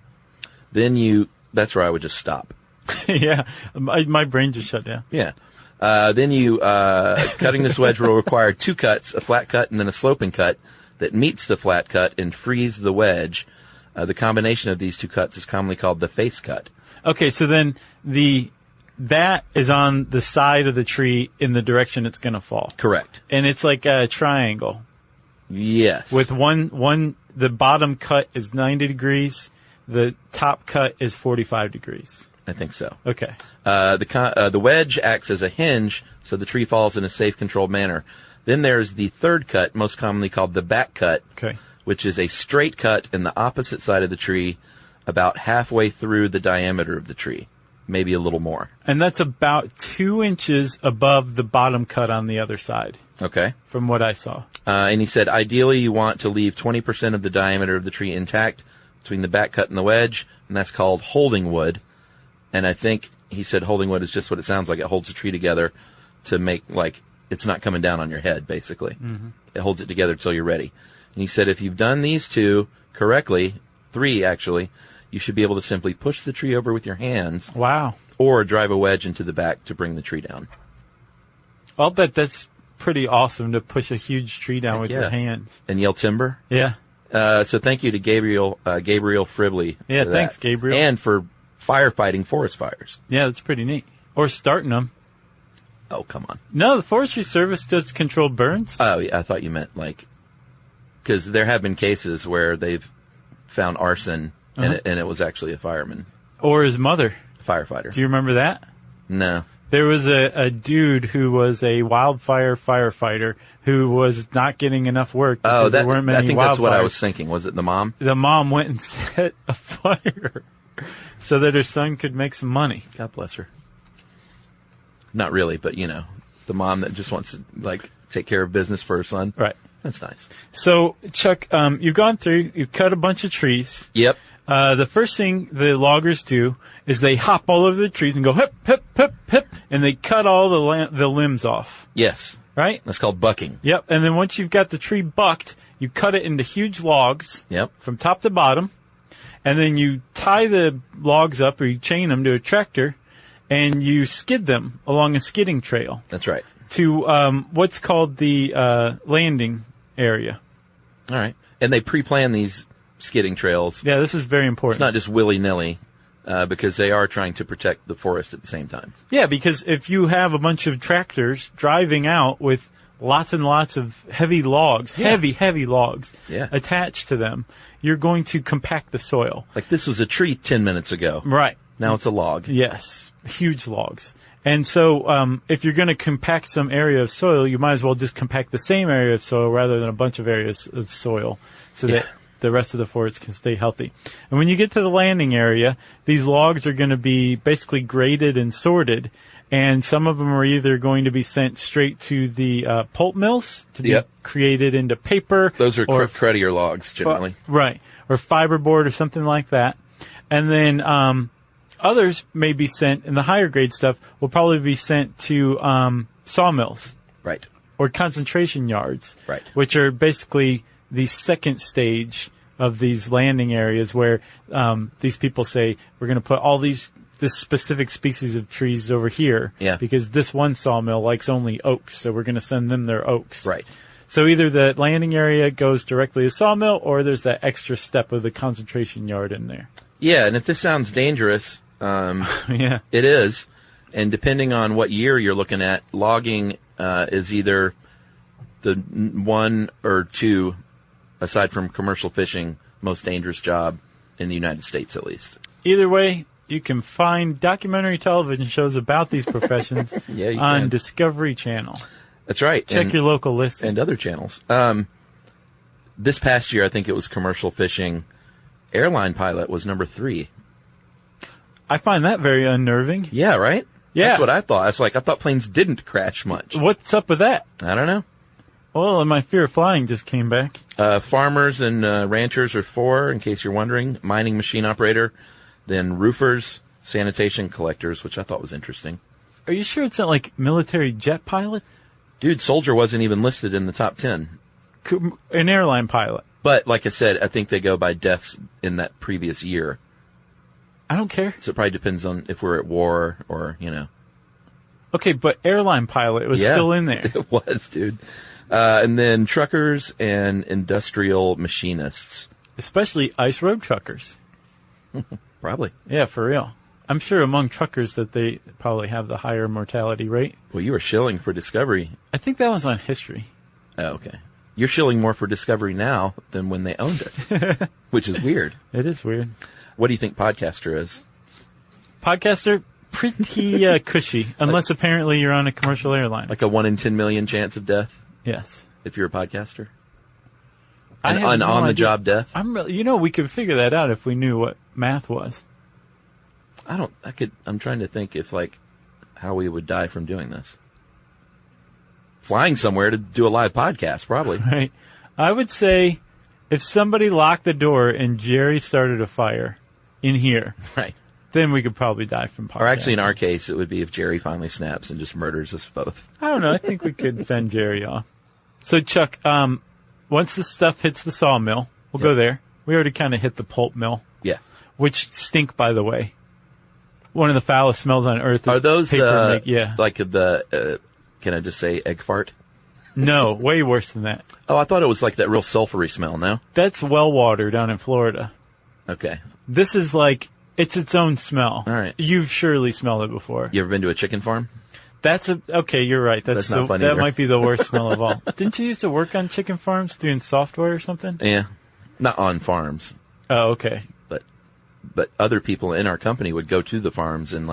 Then that's where I would just stop. Yeah. My brain just shut down. Yeah. Then cutting this wedge will require 2 cuts, a flat cut and then a sloping cut that meets the flat cut and frees the wedge. The combination of these 2 cuts is commonly called the face cut. Okay. So then that is on the side of the tree in the direction it's going to fall. Correct. And it's like a triangle. Yes. With the bottom cut is 90 degrees. The top cut is 45 degrees. I think so. Okay. The wedge acts as a hinge, so the tree falls in a safe, controlled manner. Then there's the third cut, most commonly called the back cut, which is a straight cut in the opposite side of the tree, about halfway through the diameter of the tree. Maybe a little more. And that's about 2 inches above the bottom cut on the other side. Okay. From what I saw. And he said, ideally you want to leave 20% of the diameter of the tree intact between the back cut and the wedge, and that's called holding wood. And I think he said holding wood is just what it sounds like. It holds the tree together to make, like, it's not coming down on your head, basically. Mm-hmm. It holds it together until you're ready. And he said if you've done these 2 correctly, 3 actually, you should be able to simply push the tree over with your hands. Wow. Or drive a wedge into the back to bring the tree down. I'll bet that's pretty awesome to push a huge tree down with your hands. And yell timber? Yeah. So thank you to Gabriel Fribley. Yeah, thanks, Gabriel. And for firefighting forest fires. Yeah, that's pretty neat. Or starting them. Oh, come on. No, the Forestry Service does controlled burns. Oh, yeah, I thought you meant because there have been cases where they've found arson and it was actually a fireman. Or his mother. Firefighter. Do you remember that? No. There was a dude who was a wildfire firefighter who was not getting enough work because there weren't many wildfires. I think that's what I was thinking. Was it the mom? The mom went and set a fire so that her son could make some money. God bless her. Not really, but the mom that just wants to take care of business for her son. Right. That's nice. So, Chuck, you've gone through, you've cut a bunch of trees. Yep. The first thing the loggers do is they hop all over the trees and go hip, hip, hip, hip, and they cut all the limbs off. Yes. Right? That's called bucking. Yep. And then once you've got the tree bucked, you cut it into huge logs. Yep. From top to bottom. And then you tie the logs up or you chain them to a tractor and you skid them along a skidding trail. That's right. To what's called the landing area. All right. And they pre-plan these skidding trails. Yeah, this is very important. It's not just willy-nilly, because they are trying to protect the forest at the same time. Yeah, because if you have a bunch of tractors driving out with lots and lots of heavy logs, heavy logs attached to them, you're going to compact the soil. Like this was a tree 10 minutes ago. Right. Now it's a log. Yes. Huge logs. And so, if you're going to compact some area of soil, you might as well just compact the same area of soil rather than a bunch of areas of soil so that the rest of the forest can stay healthy. And when you get to the landing area, these logs are going to be basically graded and sorted. And some of them are either going to be sent straight to the pulp mills to be created into paper. Those are cruddier logs, generally. Right. Or fiberboard or something like that. And then others may be sent, and the higher grade stuff will probably be sent to sawmills. Right. Or concentration yards. Right. Which are basically the second stage of these landing areas where these people say, we're going to put all this specific species of trees over here. Yeah. Because this one sawmill likes only oaks, so we're going to send them their oaks. Right. So either the landing area goes directly to sawmill, or there's that extra step of the concentration yard in there. Yeah, and if this sounds dangerous, it is. And depending on what year you're looking at, logging is either the one or two, aside from commercial fishing, most dangerous job in the United States, at least. Either way, you can find documentary television shows about these professions on Discovery Channel. That's right. Check your local listing. And other channels. This past year, I think it was commercial fishing. Airline pilot was number 3. I find that very unnerving. Yeah, right? Yeah. That's what I thought. I thought planes didn't crash much. What's up with that? I don't know. Well, my fear of flying just came back. Farmers and ranchers are 4, in case you're wondering. Mining machine operator. Then roofers, sanitation collectors, which I thought was interesting. Are you sure it's not like military jet pilot? Dude, soldier wasn't even listed in the top 10. An airline pilot. But, like I said, I think they go by deaths in that previous year. I don't care. So it probably depends on if we're at war or, Okay, but airline pilot was still in there. It was, dude. And then truckers and industrial machinists. Especially ice road truckers. Probably. Yeah, for real. I'm sure among truckers that they probably have the higher mortality rate. Well, you were shilling for Discovery. I think that was on History. Oh, okay. You're shilling more for Discovery now than when they owned us, which is weird. It is weird. What do you think Podcaster is? Podcaster, pretty cushy, unless apparently you're on a commercial airline. Like a 1 in 10 million chance of death? Yes. If you're a podcaster? An on-the-job death? We could figure that out if we knew what math was. I'm trying to think if, how we would die from doing this. Flying somewhere to do a live podcast, probably. Right. I would say if somebody locked the door and Jerry started a fire in here, right, then we could probably die from podcasting. Or actually, in our case, it would be if Jerry finally snaps and just murders us both. I don't know. I think we could fend Jerry off. So, Chuck, once the stuff hits the sawmill, we'll go there. We already kind of hit the pulp mill. Yeah. Which stink, by the way. One of the foulest smells on earth is Are those, paper like can I just say egg fart? No, way worse than that. Oh, I thought it was like that real sulfury smell, no? That's well water down in Florida. Okay. This is it's its own smell. All right. You've surely smelled it before. You ever been to a chicken farm? Okay, you're right. That's not funny that either. might be the worst smell of all. Didn't you used to work on chicken farms doing software or something? Yeah. Not on farms. Oh, okay. But other people in our company would go to the farms and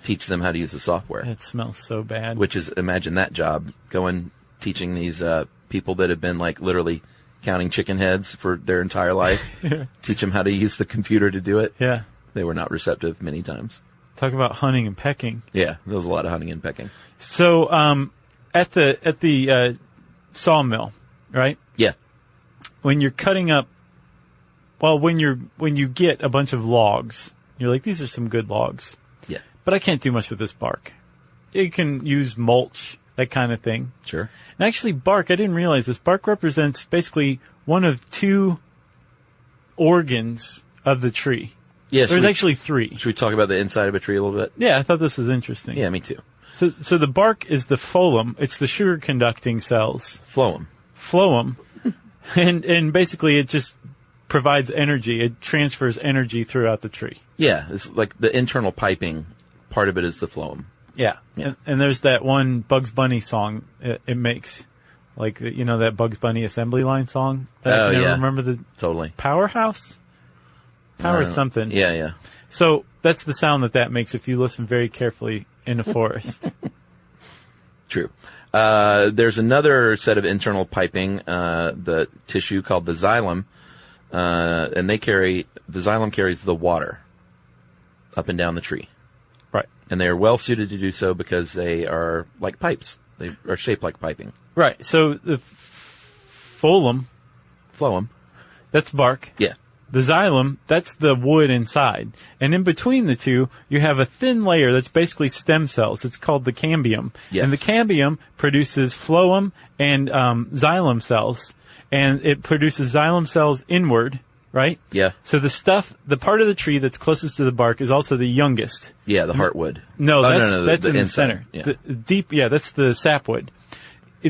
teach them how to use the software. It smells so bad. Which is, imagine that job, teaching these people that have been literally counting chicken heads for their entire life, teach them how to use the computer to do it. Yeah. They were not receptive many times. Talk about hunting and pecking. Yeah, there was a lot of hunting and pecking. So, at the sawmill, right? Yeah. When you're cutting up, when you get a bunch of logs, you're like, these are some good logs. Yeah. But I can't do much with this bark. You can use mulch, that kind of thing. Sure. And actually, bark, I didn't realize this. Bark represents basically one of 2 organs of the tree. Yeah, There's actually 3. Should we talk about the inside of a tree a little bit? Yeah, I thought this was interesting. Yeah, me too. So the bark is the phloem. It's the sugar conducting cells. Phloem. And basically it just provides energy. It transfers energy throughout the tree. Yeah, it's like the internal piping. Part of it is the phloem. Yeah. And there's that one Bugs Bunny song it makes Like, that Bugs Bunny assembly line song? I never remember the... Totally. Powerhouse? Power something. Yeah. So that's the sound that makes if you listen very carefully in a forest. True. There's another set of internal piping, the tissue called the xylem, and the xylem carries the water up and down the tree. Right. And they are well suited to do so because they are like pipes. They are shaped like piping. Right. So the phloem, that's bark. Yeah. The xylem, that's the wood inside. And in between the two, you have a thin layer that's basically stem cells. It's called the cambium. Yes. And the cambium produces phloem and xylem cells. And it produces xylem cells inward, right? Yeah. So the part of the tree that's closest to the bark is also the youngest. Yeah, the heartwood. No, that's in the inside. center. Yeah. That's the sapwood.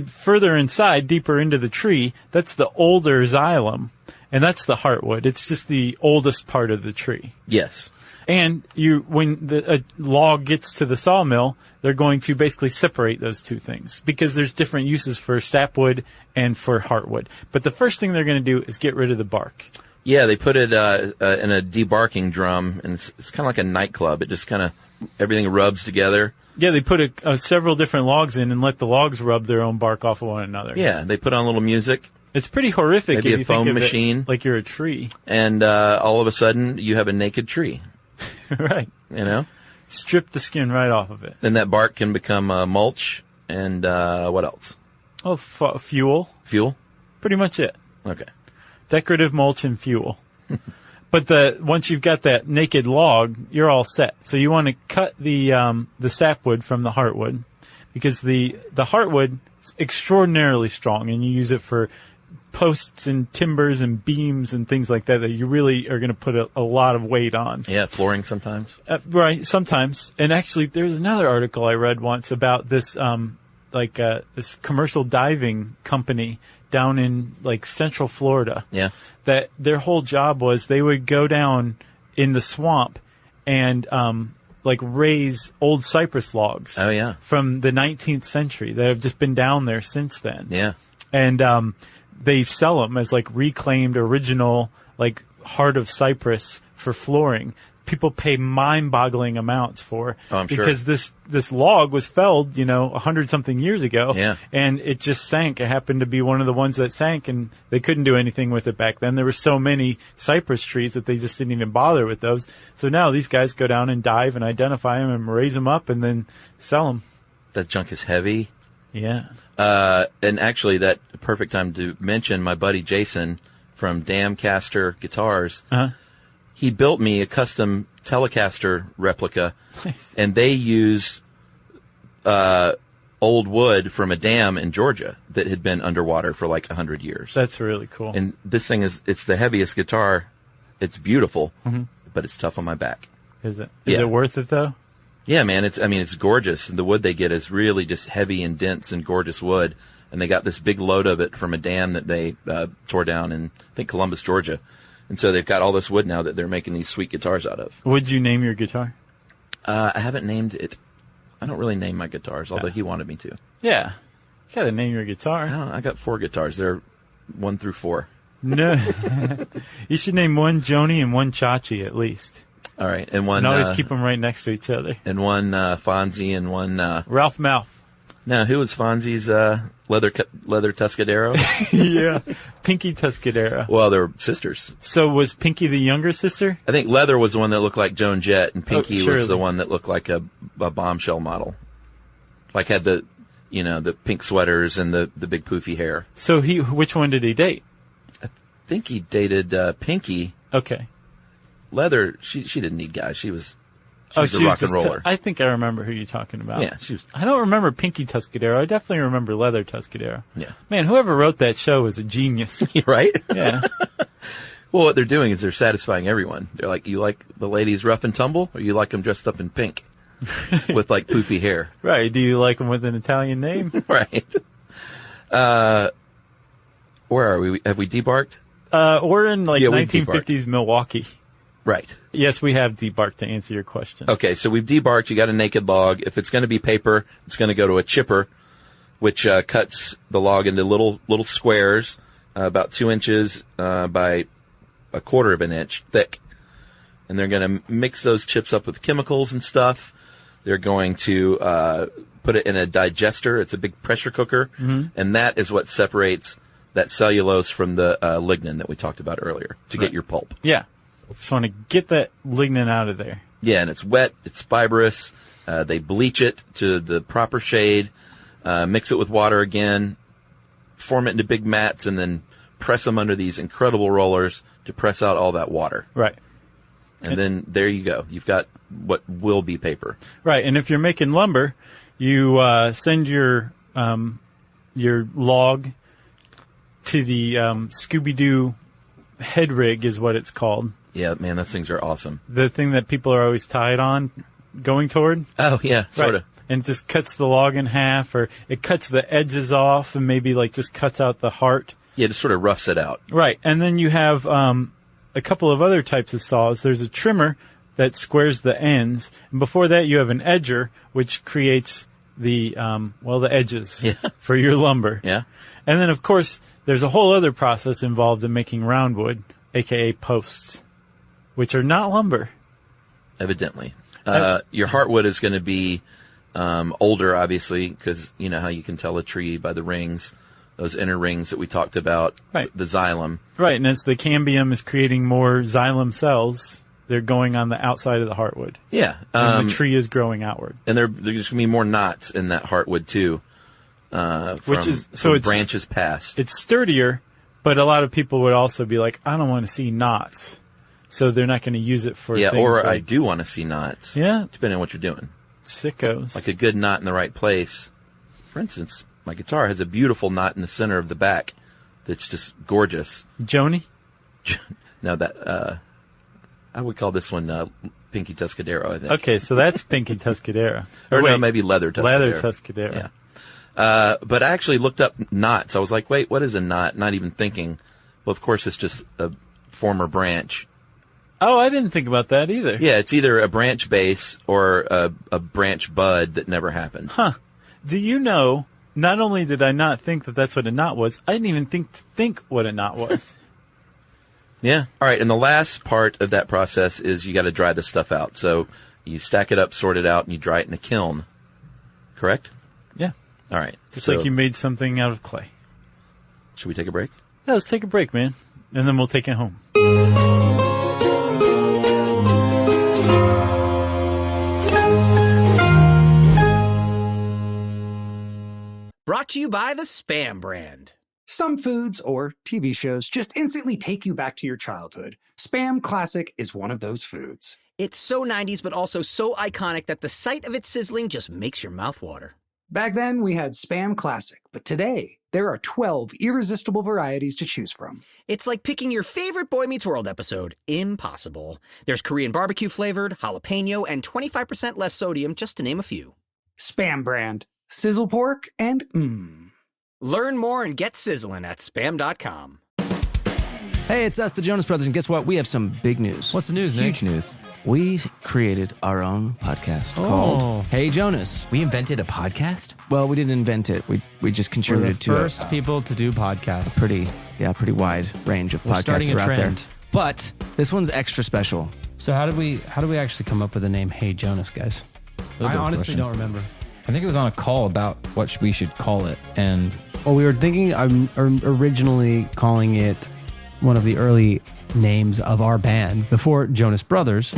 Further inside, deeper into the tree, that's the older xylem. And that's the heartwood. It's just the oldest part of the tree. Yes. And when a log gets to the sawmill, they're going to basically separate those two things because there's different uses for sapwood and for heartwood. But the first thing they're going to do is get rid of the bark. Yeah, they put it in a debarking drum, and it's kind of like a nightclub. It just kind of everything rubs together. Yeah, they put several different logs in and let the logs rub their own bark off of one another. Yeah, they put on a little music. It's pretty horrific. Maybe if you a foam think of machine, it like you're a tree, and all of a sudden you have a naked tree. Right. Strip the skin right off of it. Then that bark can become mulch and what else? Oh, fuel. Fuel? Pretty much it. Okay. Decorative mulch and fuel. But once you've got that naked log, you're all set. So you want to cut the sapwood from the heartwood because the heartwood is extraordinarily strong, and you use it for posts and timbers and beams and things like that you really are going to put a lot of weight on. Yeah, flooring sometimes. Right, sometimes. And actually, there's another article I read once about this, this commercial diving company down in Central Florida. Yeah. That their whole job was they would go down in the swamp and raise old cypress logs. Oh yeah. From the 19th century that have just been down there since then. Yeah. And they sell them as reclaimed original heart of cypress for flooring. People pay mind-boggling amounts for. Oh, I'm because sure. this log was felled, 100-something years ago. Yeah. And it just sank. It happened to be one of the ones that sank, and they couldn't do anything with it back then. There were so many cypress trees that they just didn't even bother with those. So now these guys go down and dive and identify them and raise them up and then sell them. That junk is heavy. Yeah. And actually, that perfect time to mention my buddy Jason from Damcaster Guitars. Uh-huh. He built me a custom Telecaster replica, Nice. and they used old wood from a dam in Georgia that had been underwater for 100 years. That's really cool. And this thing it's the heaviest guitar. It's beautiful, Mhm. but it's tough on my back. Is it? Yeah. Is it worth it though? Yeah, man. It's gorgeous. And the wood they get is really just heavy and dense and gorgeous wood. And they got this big load of it from a dam that they tore down in, I think, Columbus, Georgia. And so they've got all this wood now that they're making these sweet guitars out of. What'd you name your guitar? I haven't named it. I don't really name my guitars, although he wanted me to. Yeah. You gotta name your guitar. I got 4 guitars. They're 1 through 4. No. You should name one Joni and one Chachi at least. All right. And one. And always keep them right next to each other. And one Fonzie and one. Ralph Mouth. No, who was Fonzie's leather Tuscadero? Yeah. Pinky Tuscadero. Well, they're sisters. So was Pinky the younger sister? I think Leather was the one that looked like Joan Jett, and Pinky surely. was the one that looked like a bombshell model. Had the pink sweaters and the big poofy hair. So which one did he date? I think he dated Pinky. Okay. Leather, she didn't need guys. She was a she rock was and roller. I think I remember who you're talking about. Yeah, she was. I don't remember Pinky Tuscadero. I definitely remember Leather Tuscadero. Yeah. Man, whoever wrote that show was a genius. Right? Yeah. Well, what they're doing is they're satisfying everyone. They're like, you like the ladies rough and tumble, or you like them dressed up in pink with poofy hair? Right. Do you like them with an Italian name? Right. Where are we? Have we debarked? We're in Yeah, we 1950s Milwaukee. Right. Yes, we have debarked to answer your question. Okay, so we've debarked. You got a naked log. If it's going to be paper, it's going to go to a chipper. which cuts the log into little squares, about 2 inches by a quarter of an inch thick. And they're going to mix those chips up with chemicals and stuff. They're going to put it in a digester. It's a big pressure cooker. And that is what separates that cellulose from the lignin that we talked about earlier to get your pulp. Yeah. Just want to get that lignin out of there. Yeah, and it's wet. It's fibrous. They bleach it to the proper shade, mix it with water again, form it into big mats, and then press them under these incredible rollers to press out all that water. Right. And then there you go. You've got what will be paper. Right. And if you're making lumber, you send your log to the Scooby-Doo head rig is what it's called. Yeah, man, those things are awesome. The thing that people are always tied on going toward. Oh, yeah, sort of. And it just cuts the log in half, or it cuts the edges off and maybe like just cuts out the heart. Yeah, just sort of roughs it out. Right. And then you have a couple of other types of saws. There's a trimmer that squares the ends. And before that, you have an edger, which creates the edges for your lumber. Yeah. And then, of course, there's a whole other process involved in making roundwood, a.k.a. posts, which are not lumber. Evidently. Your heartwood is going to be older, obviously, because you know how you can tell a tree by the rings, those inner rings that we talked about, right. The xylem. Right, and as the cambium is creating more xylem cells, they're going on the outside of the heartwood. Yeah. And the tree is growing outward. And there's going to be more knots in that heartwood, too, from branches past. It's sturdier, but a lot of people would also be like, I don't want to see knots. So they're not going to use it for things or like, I do want to see knots. Yeah. Depending on what you're doing. Sickos. Like a good knot in the right place. For instance, my guitar has a beautiful knot in the center of the back that's just gorgeous. Joni? No, that, I would call this one Pinky Tuscadero, I think. Okay, so that's Pinky Tuscadero. Or no, maybe Leather Tuscadero. Leather Tuscadero. Yeah. But I actually looked up knots. I was like, wait, what is a knot? Not even thinking. Well, of course, it's just a former branch. Oh, I didn't think about that either. Yeah, it's either a branch base or a branch bud that never happened. Huh. Do you know, not only did I not think that that's what a knot was, I didn't even think what a knot was. Yeah. All right, and the last part of that process is you got to dry the stuff out. So you stack it up, sort it out, and you dry it in a kiln. Correct? Yeah. All right. Just like you made something out of clay. Should we take a break? Yeah, let's take a break, man. And then we'll take it home. Brought to you by the Spam brand. Some foods or TV shows just instantly take you back to your childhood. Spam Classic is one of those foods. It's so 90s, but also so iconic that the sight of it sizzling just makes your mouth water. Back then, we had Spam Classic, but today, there are 12 irresistible varieties to choose from. It's like picking your favorite Boy Meets World episode. Impossible. There's Korean barbecue flavored, jalapeno, and 25% less sodium, just to name a few. Spam brand. Sizzle pork and Learn more and get sizzling at spam.com. Hey, it's us, the Jonas Brothers, and guess what? We have some big news. What's the news, Nick? Huge news. We created our own podcast called Hey Jonas. We invented a podcast? Well, we didn't invent it. We just contributed to it. We're the first people to do podcasts. Pretty wide range of podcasts that are out there. But this one's extra special. So how do we actually come up with the name Hey Jonas, guys? I honestly don't remember. I think it was on a call about what we should call it, and we were thinking originally calling it one of the early names of our band before Jonas Brothers.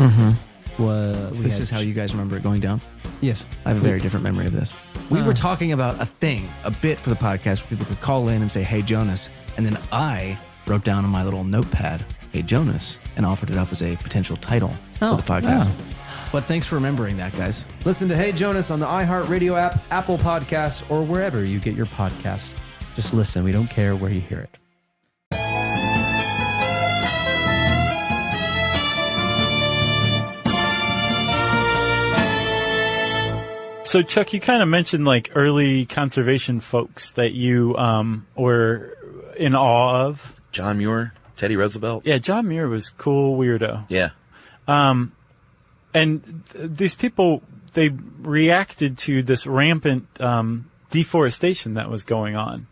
This is how you guys remember it going down? Yes. I have a very different memory of this. We were talking about a bit for the podcast where people could call in and say, Hey Jonas, and then I wrote down on my little notepad, Hey Jonas, and offered it up as a potential title for the podcast. Yeah. But thanks for remembering that, guys. Listen to Hey Jonas on the iHeartRadio app, Apple Podcasts, or wherever you get your podcasts. Just listen. We don't care where you hear it. So, Chuck, you kind of mentioned like early conservation folks that you were in awe of. John Muir, Teddy Roosevelt. Yeah, John Muir was a cool weirdo. Yeah. And these people, they reacted to this rampant deforestation that was going on.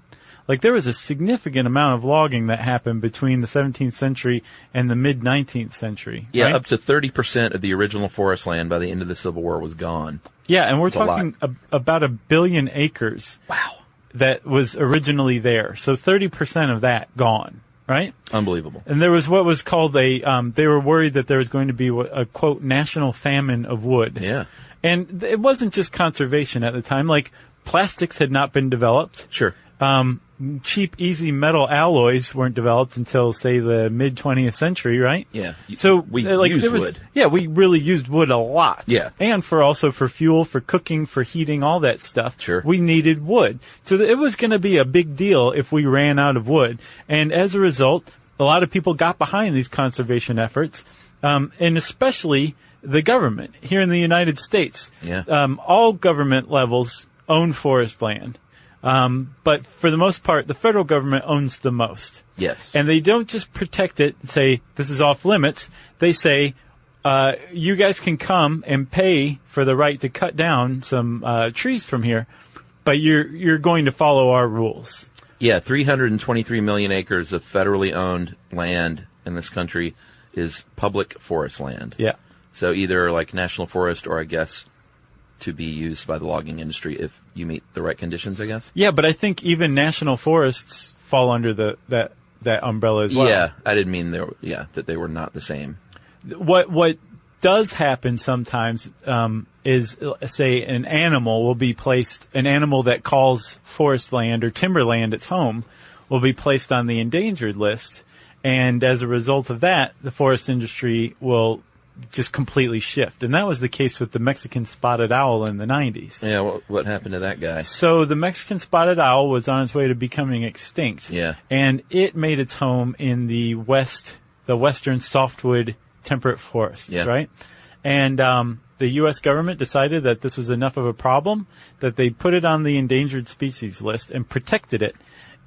Like, there was a significant amount of logging that happened between the 17th century and the mid-19th century. Yeah, right? up to 30% of the original forest land by the end of the Civil War was gone. Yeah, and we're That's talking about 1 billion acres. Wow. That was originally there. So 30% of that gone, right? Unbelievable. And there was what was called they were worried that there was going to be a, quote, national famine of wood. Yeah. And it wasn't just conservation at the time. Like, plastics had not been developed. Sure. Cheap, easy metal alloys weren't developed until, say, the mid 20th century, right? Yeah. So we used wood. Yeah, we really used wood a lot. Yeah. And also for fuel, for cooking, for heating, all that stuff. Sure. We needed wood. So it was going to be a big deal if we ran out of wood. And as a result, a lot of people got behind these conservation efforts, and especially the government here in the United States. Yeah. All government levels own forest land. But for the most part, the federal government owns the most. Yes. And they don't just protect it and say, this is off limits. They say, you guys can come and pay for the right to cut down some trees from here, but you're going to follow our rules. Yeah, 323 million acres of federally owned land in this country is public forest land. Yeah. So either like national forest or, I guess, to be used by the logging industry if you meet the right conditions, I guess. Yeah, but I think even national forests fall under that umbrella as well. Yeah, I didn't mean that they were not the same. What does happen sometimes is, say, an animal that calls forest land or timberland its home will be placed on the endangered list, and as a result of that, the forest industry will just completely shift. And that was the case with the Mexican spotted owl in the 90s. Yeah, what happened to that guy? So the Mexican spotted owl was on its way to becoming extinct. Yeah. And it made its home in the western softwood temperate forests, Yeah. right? And the U.S. government decided that this was enough of a problem that they put it on the endangered species list and protected it.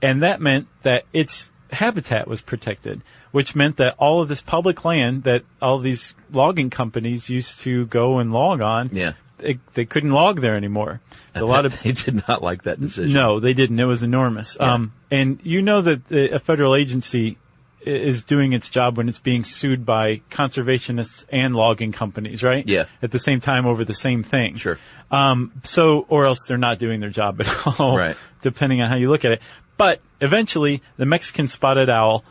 And that meant that its habitat was protected, which meant that all of this public land that all these logging companies used to go and log on, Yeah. they couldn't log there anymore. A lot of They did not like that decision. No, they didn't. It was enormous. Yeah. And you know that a federal agency is doing its job when it's being sued by conservationists and logging companies, right? Yeah. At the same time over the same thing. Sure. Or else they're not doing their job at all. Right. Depending on how you look at it. But eventually, the Mexican spotted owl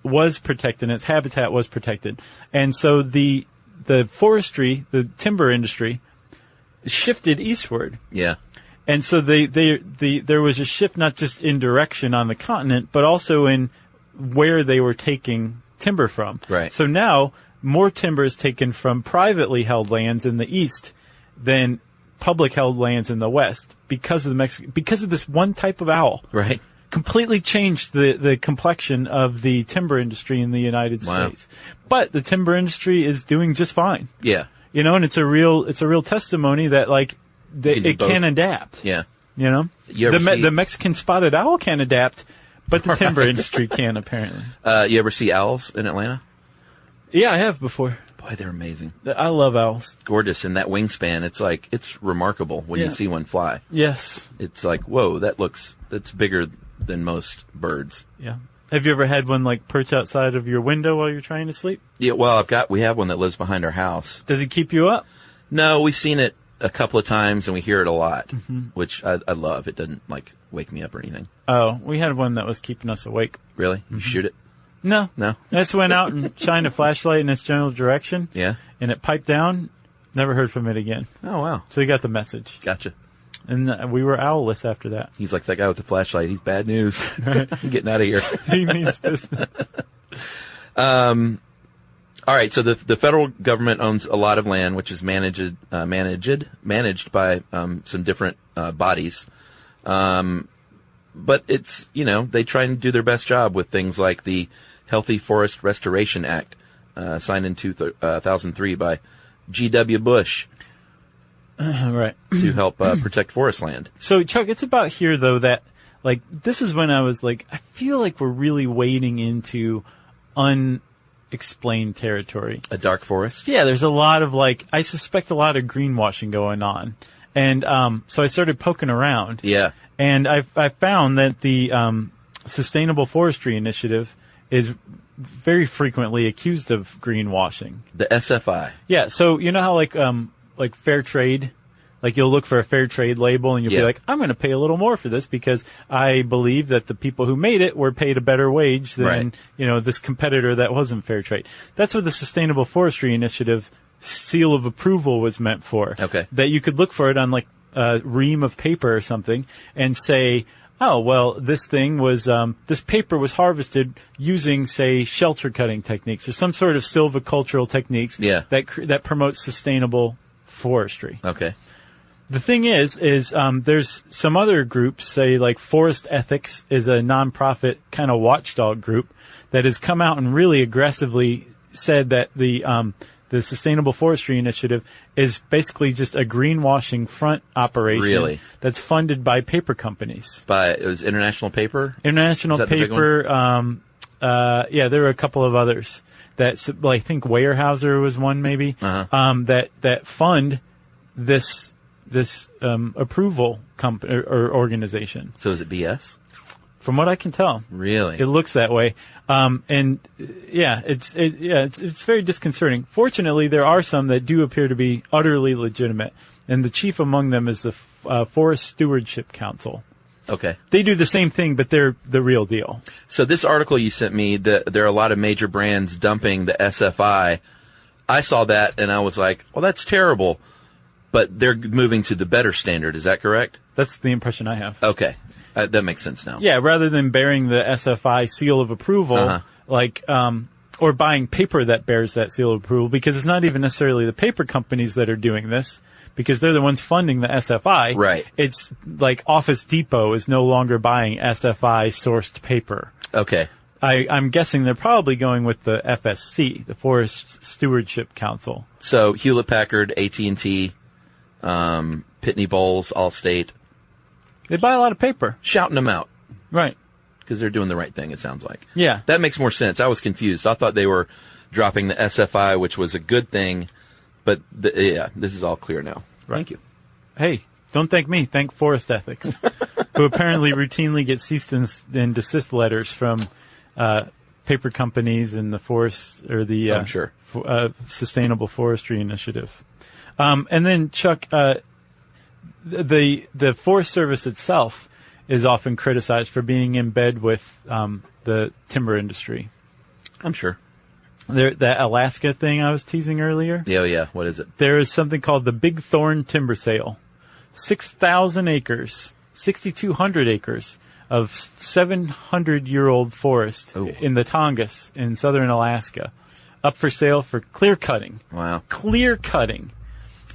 was protected, and its habitat was protected. And so the forestry, the timber industry, shifted eastward. Yeah. And so there was a shift not just in direction on the continent, but also in where they were taking timber from. Right. So now more timber is taken from privately held lands in the east than public held lands in the west because of this one type of owl. Right. Completely changed the complexion of the timber industry in the United Wow. States. But the timber industry is doing just fine. Yeah. You know, and it's a real testimony that it both. can adapt. Yeah. You know, You ever see- the Mexican spotted owl can adapt, but the timber industry can apparently. You ever see owls in Atlanta? Yeah, I have before. Boy, they're amazing. I love owls. Gorgeous. And that wingspan, it's remarkable when Yeah. you see one fly. Yes. It's like, whoa, that's bigger than most birds. Yeah. Have you ever had one perch outside of your window while you're trying to sleep? Yeah, well, we have one that lives behind our house. Does it keep you up? No, we've seen it a couple of times and we hear it a lot, Mhm. which I love. It doesn't wake me up or anything. Oh, we had one that was keeping us awake. Really? You shoot it? No. No? I just went out and shined a flashlight in its general direction. Yeah. And it piped down. Never heard from it again. Oh, wow. So he got the message. Gotcha. And we were owlless after that. He's like that guy with the flashlight. He's bad news. I'm getting out of here. He means business. All right. So the federal government owns a lot of land, which is managed by some different bodies. But it's, they try and do their best job with things like the Healthy Forest Restoration Act, signed in 2003 by G.W. Bush. Right. To help protect forest land. So, Chuck, it's about here, though, that, this is when I was I feel like we're really wading into unexplained territory. A dark forest? Yeah, there's a lot of, I suspect a lot of greenwashing going on. And so I started poking around. Yeah. And I found that the Sustainable Forestry Initiative is very frequently accused of greenwashing. The SFI. Yeah, so you know how like fair trade, like you'll look for a fair trade label and you'll be like, I'm going to pay a little more for this because I believe that the people who made it were paid a better wage than, this competitor that wasn't fair trade. That's what the Sustainable Forestry Initiative seal of approval was meant for. Okay. That you could look for it on like a ream of paper or something and say, oh, well, this thing was, this paper was harvested using, say, shelter cutting techniques or some sort of silvicultural techniques that promote sustainable forestry. Okay. The thing is there's some other groups, say like Forest Ethics is a nonprofit kind of watchdog group that has come out and really aggressively said that the Sustainable Forestry Initiative is basically just a greenwashing front operation that's funded by paper companies. It was International Paper? International Paper, there were a couple of others that, I think Weyerhaeuser was one maybe, that fund this approval company or organization. So is it BS? From what I can tell. Really? It looks that way. It's very disconcerting. Fortunately, there are some that do appear to be utterly legitimate. And the chief among them is the Forest Stewardship Council. Okay. They do the same thing, but they're the real deal. So this article you sent me, there are a lot of major brands dumping the SFI. I saw that and I was like, well, that's terrible. But they're moving to the better standard. Is that correct? That's the impression I have. Okay. That makes sense now. Yeah, rather than bearing the SFI seal of approval, or buying paper that bears that seal of approval, because it's not even necessarily the paper companies that are doing this, because they're the ones funding the SFI. Right. It's like Office Depot is no longer buying SFI sourced paper. Okay. I'm guessing they're probably going with the FSC, the Forest Stewardship Council. So Hewlett-Packard, AT&T, Pitney Bowes, Allstate. They buy a lot of paper. Shouting them out. Right. Because they're doing the right thing, it sounds like. Yeah. That makes more sense. I was confused. I thought they were dropping the SFI, which was a good thing. But, this is all clear now. Right. Thank you. Hey, don't thank me. Thank Forest Ethics, who apparently routinely get cease and desist letters from paper companies and the forest, or the I'm sure. Sustainable Forestry Initiative. And then, Chuck, the Forest Service itself is often criticized for being in bed with the timber industry. I'm sure. That Alaska thing I was teasing earlier. Yeah. What is it? There is something called the Big Thorn Timber Sale. 6,000 acres, 6,200 acres of 700-year-old forest in the Tongass in southern Alaska, up for sale for clear cutting. Wow. Clear cutting.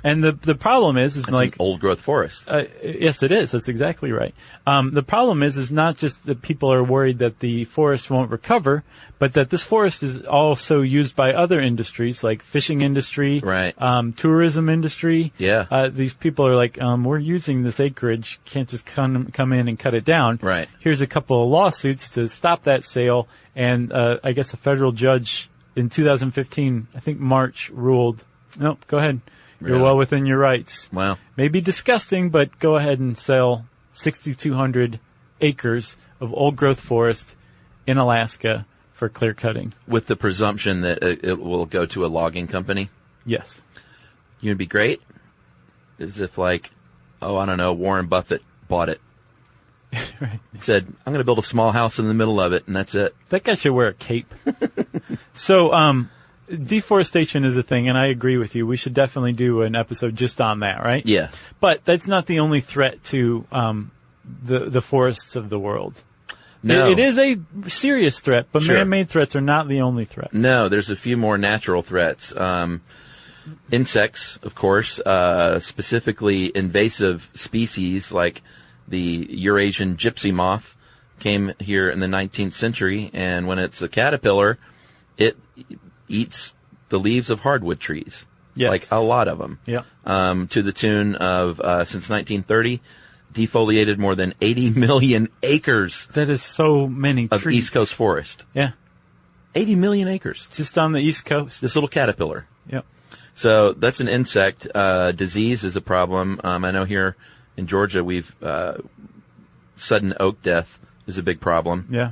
And the problem is That's like an old growth forest. Yes, it is. That's exactly right. The problem is not just that people are worried that the forest won't recover, but that this forest is also used by other industries like fishing industry, right? Tourism industry. Yeah. These people are like, we're using this acreage, can't just come in and cut it down. Right. Here's a couple of lawsuits to stop that sale, and I guess a federal judge in 2015, I think March, ruled, nope, go ahead. You're well within your rights. Wow. May be disgusting, but go ahead and sell 6,200 acres of old growth forest in Alaska for clear cutting. With the presumption that it will go to a logging company? Yes. You'd be great? As if Warren Buffett bought it. Right. Said, I'm going to build a small house in the middle of it, and that's it. That guy should wear a cape. So, deforestation is a thing, and I agree with you. We should definitely do an episode just on that, right? Yeah. But that's not the only threat to the forests of the world. No. It is a serious threat, but Sure. man-made threats are not the only threats. No, there's a few more natural threats. Insects, of course, specifically invasive species like the Eurasian gypsy moth came here in the 19th century, and when it's a caterpillar, it eats the leaves of hardwood trees. Yes. Like a lot of them. Yeah. To the tune of, since 1930, defoliated more than 80 million acres. That is so many of trees. East Coast forest. Yeah. 80 million acres. Just on the East Coast. This little caterpillar. Yep. So that's an insect. Disease is a problem. I know here in Georgia, we've sudden oak death is a big problem. Yeah.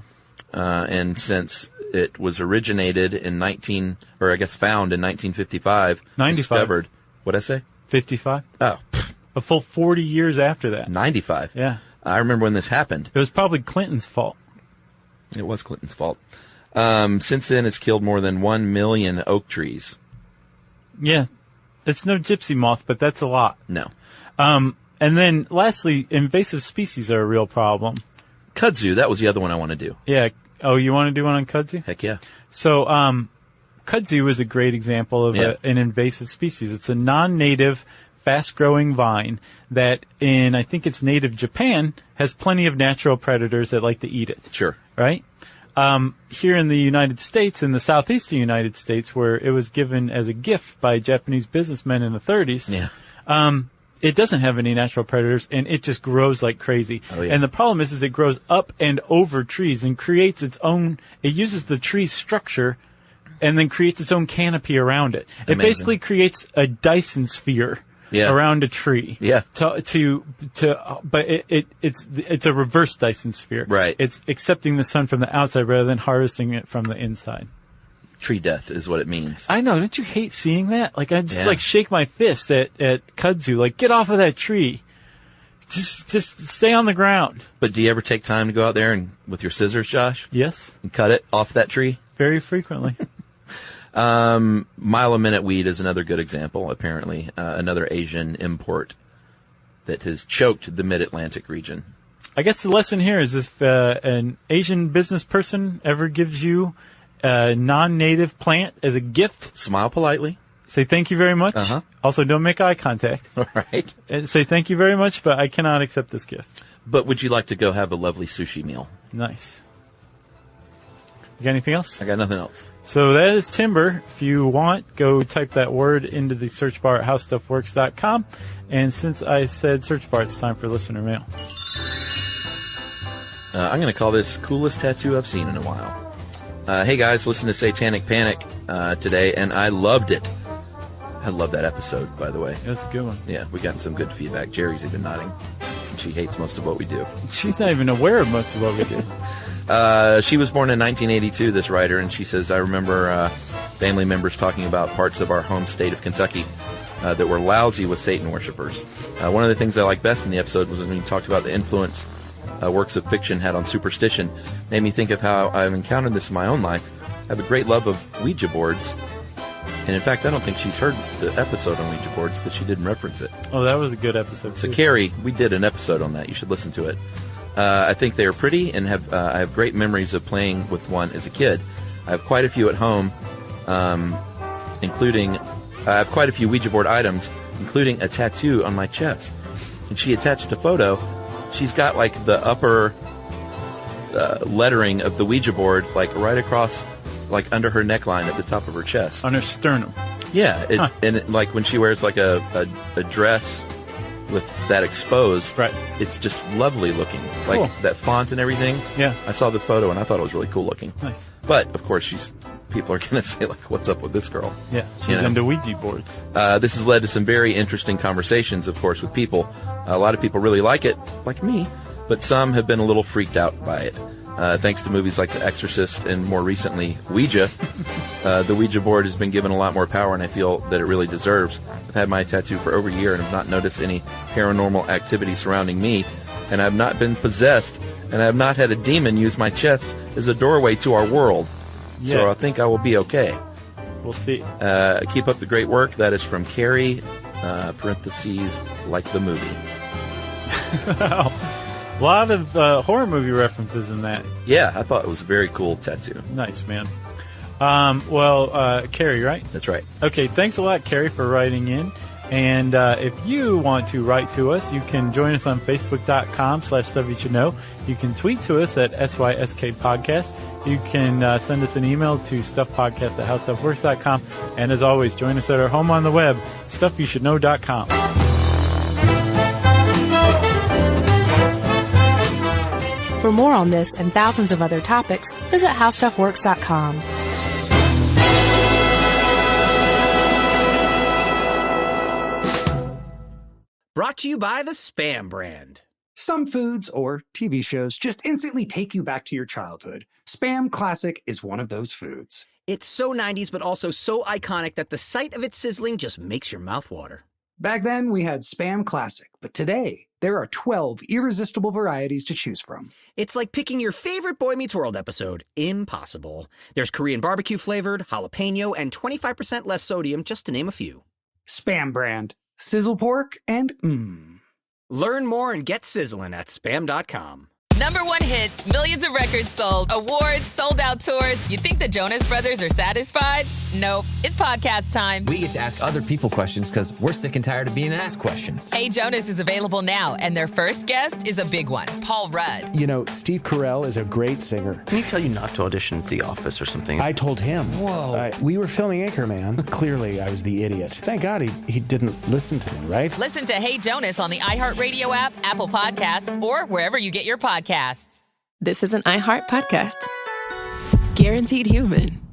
And since it was originated in found in 1955, 95. discovered. What'd I say? 55. Oh, a full 40 years after that. 95. Yeah. I remember when this happened. It was probably Clinton's fault. It was Clinton's fault. Since then, it's killed more than 1 million oak trees. Yeah. That's no gypsy moth, but that's a lot. No. And then, lastly, invasive species are a real problem. Kudzu, that was the other one I want to do. Yeah. Oh, you want to do one on kudzu? Heck yeah. So, kudzu is a great example of an invasive species. It's a non-native, fast-growing vine that I think it's native Japan, has plenty of natural predators that like to eat it. Sure. Right? Here in the United States, in the southeastern United States, where it was given as a gift by Japanese businessmen in the 30s, it doesn't have any natural predators, and it just grows like crazy. Oh, yeah. And the problem is it grows up and over trees and creates its own, it uses the tree's structure and then creates its own canopy around it. Amazing. It basically creates a Dyson sphere around a tree. Yeah. But it's a reverse Dyson sphere. Right. It's accepting the sun from the outside rather than harvesting it from the inside. Tree death is what it means. I know. Don't you hate seeing that? Like, I just shake my fist at kudzu. Like, get off of that tree. Just stay on the ground. But do you ever take time to go out there and with your scissors, Josh? Yes. And cut it off that tree? Very frequently. Mile-a-minute weed is another good example, apparently. Another Asian import that has choked the mid-Atlantic region. I guess the lesson here is if an Asian business person ever gives you a non-native plant as a gift, smile politely. Say thank you very much. Uh-huh. Also, don't make eye contact. All right. And say thank you very much, but I cannot accept this gift. But would you like to go have a lovely sushi meal? Nice. You got anything else? I got nothing else. So that is timber. If you want, go type that word into the search bar at howstuffworks.com. And since I said search bar, it's time for listener mail. I'm going to call this coolest tattoo I've seen in a while. Hey guys, listen to Satanic Panic today, and I loved it. I love that episode, by the way. That's a good one. Yeah, we got some good feedback. Jerry's even nodding. She hates most of what we do. She's not even aware of most of what we do. She was born in 1982, this writer, and she says, I remember family members talking about parts of our home state of Kentucky that were lousy with Satan worshipers. One of the things I liked best in the episode was when you talked about the influence works of fiction had on superstition. Made me think of how I've encountered this in my own life. I have a great love of Ouija boards. And in fact, I don't think she's heard the episode on Ouija boards because she didn't reference it. Oh, that was a good episode, So, too. Carrie, we did an episode on that. You should listen to it. I think they are pretty and I have great memories of playing with one as a kid. I have quite a few at home, including I have quite a few Ouija board items, including a tattoo on my chest. And she attached a photo. She's got like the upper lettering of the Ouija board, like right across, like under her neckline at the top of her chest. On her sternum. Yeah, like when she wears like a dress with that exposed, right? It's just lovely looking, like cool. That font and everything. Yeah, I saw the photo and I thought it was really cool looking. Nice. But of course, people are going to say like, "What's up with this girl?" Yeah, she's into Ouija boards. This has led to some very interesting conversations, of course, with people. A lot of people really like it, like me, but some have been a little freaked out by it. Thanks to movies like The Exorcist and more recently Ouija, the Ouija board has been given a lot more power, and I feel that it really deserves. I've had my tattoo for over a year and have not noticed any paranormal activity surrounding me, and I've not been possessed, and I have not had a demon use my chest as a doorway to our world. Yeah. So I think I will be okay. We'll see. Keep up the great work. That is from Carrie, parentheses, like the movie. A lot of horror movie references in that. Yeah, I thought it was a very cool tattoo. Nice, man. Carrie, right? That's right. Okay, thanks a lot, Carrie, for writing in. And if you want to write to us, you can join us on Facebook.com/StuffYouShouldKnow. You can tweet to us at SYSK Podcast. You can send us an email to StuffPodcast@HowStuffWorks.com. And as always, join us at our home on the web, StuffYouShouldKnow.com. For more on this and thousands of other topics, visit HowStuffWorks.com. Brought to you by the Spam brand. Some foods or TV shows just instantly take you back to your childhood. Spam Classic is one of those foods. It's so 90s, but also so iconic that the sight of it sizzling just makes your mouth water. Back then, we had Spam Classic, but today, there are 12 irresistible varieties to choose from. It's like picking your favorite Boy Meets World episode. Impossible. There's Korean barbecue flavored, jalapeno, and 25% less sodium, just to name a few. Spam brand. Sizzle pork and Learn more and get sizzling at Spam.com. Number one hits, millions of records sold, awards, sold out tours. You think the Jonas Brothers are satisfied? Nope. It's podcast time. We get to ask other people questions because we're sick and tired of being asked questions. Hey Jonas is available now, and their first guest is a big one, Paul Rudd. You know, Steve Carell is a great singer. Can he tell you not to audition at The Office or something? I told him. Whoa. We were filming Anchorman. Clearly, I was the idiot. Thank God he didn't listen to me, right? Listen to Hey Jonas on the iHeartRadio app, Apple Podcasts, or wherever you get your podcasts. This is an iHeart podcast. Guaranteed Human.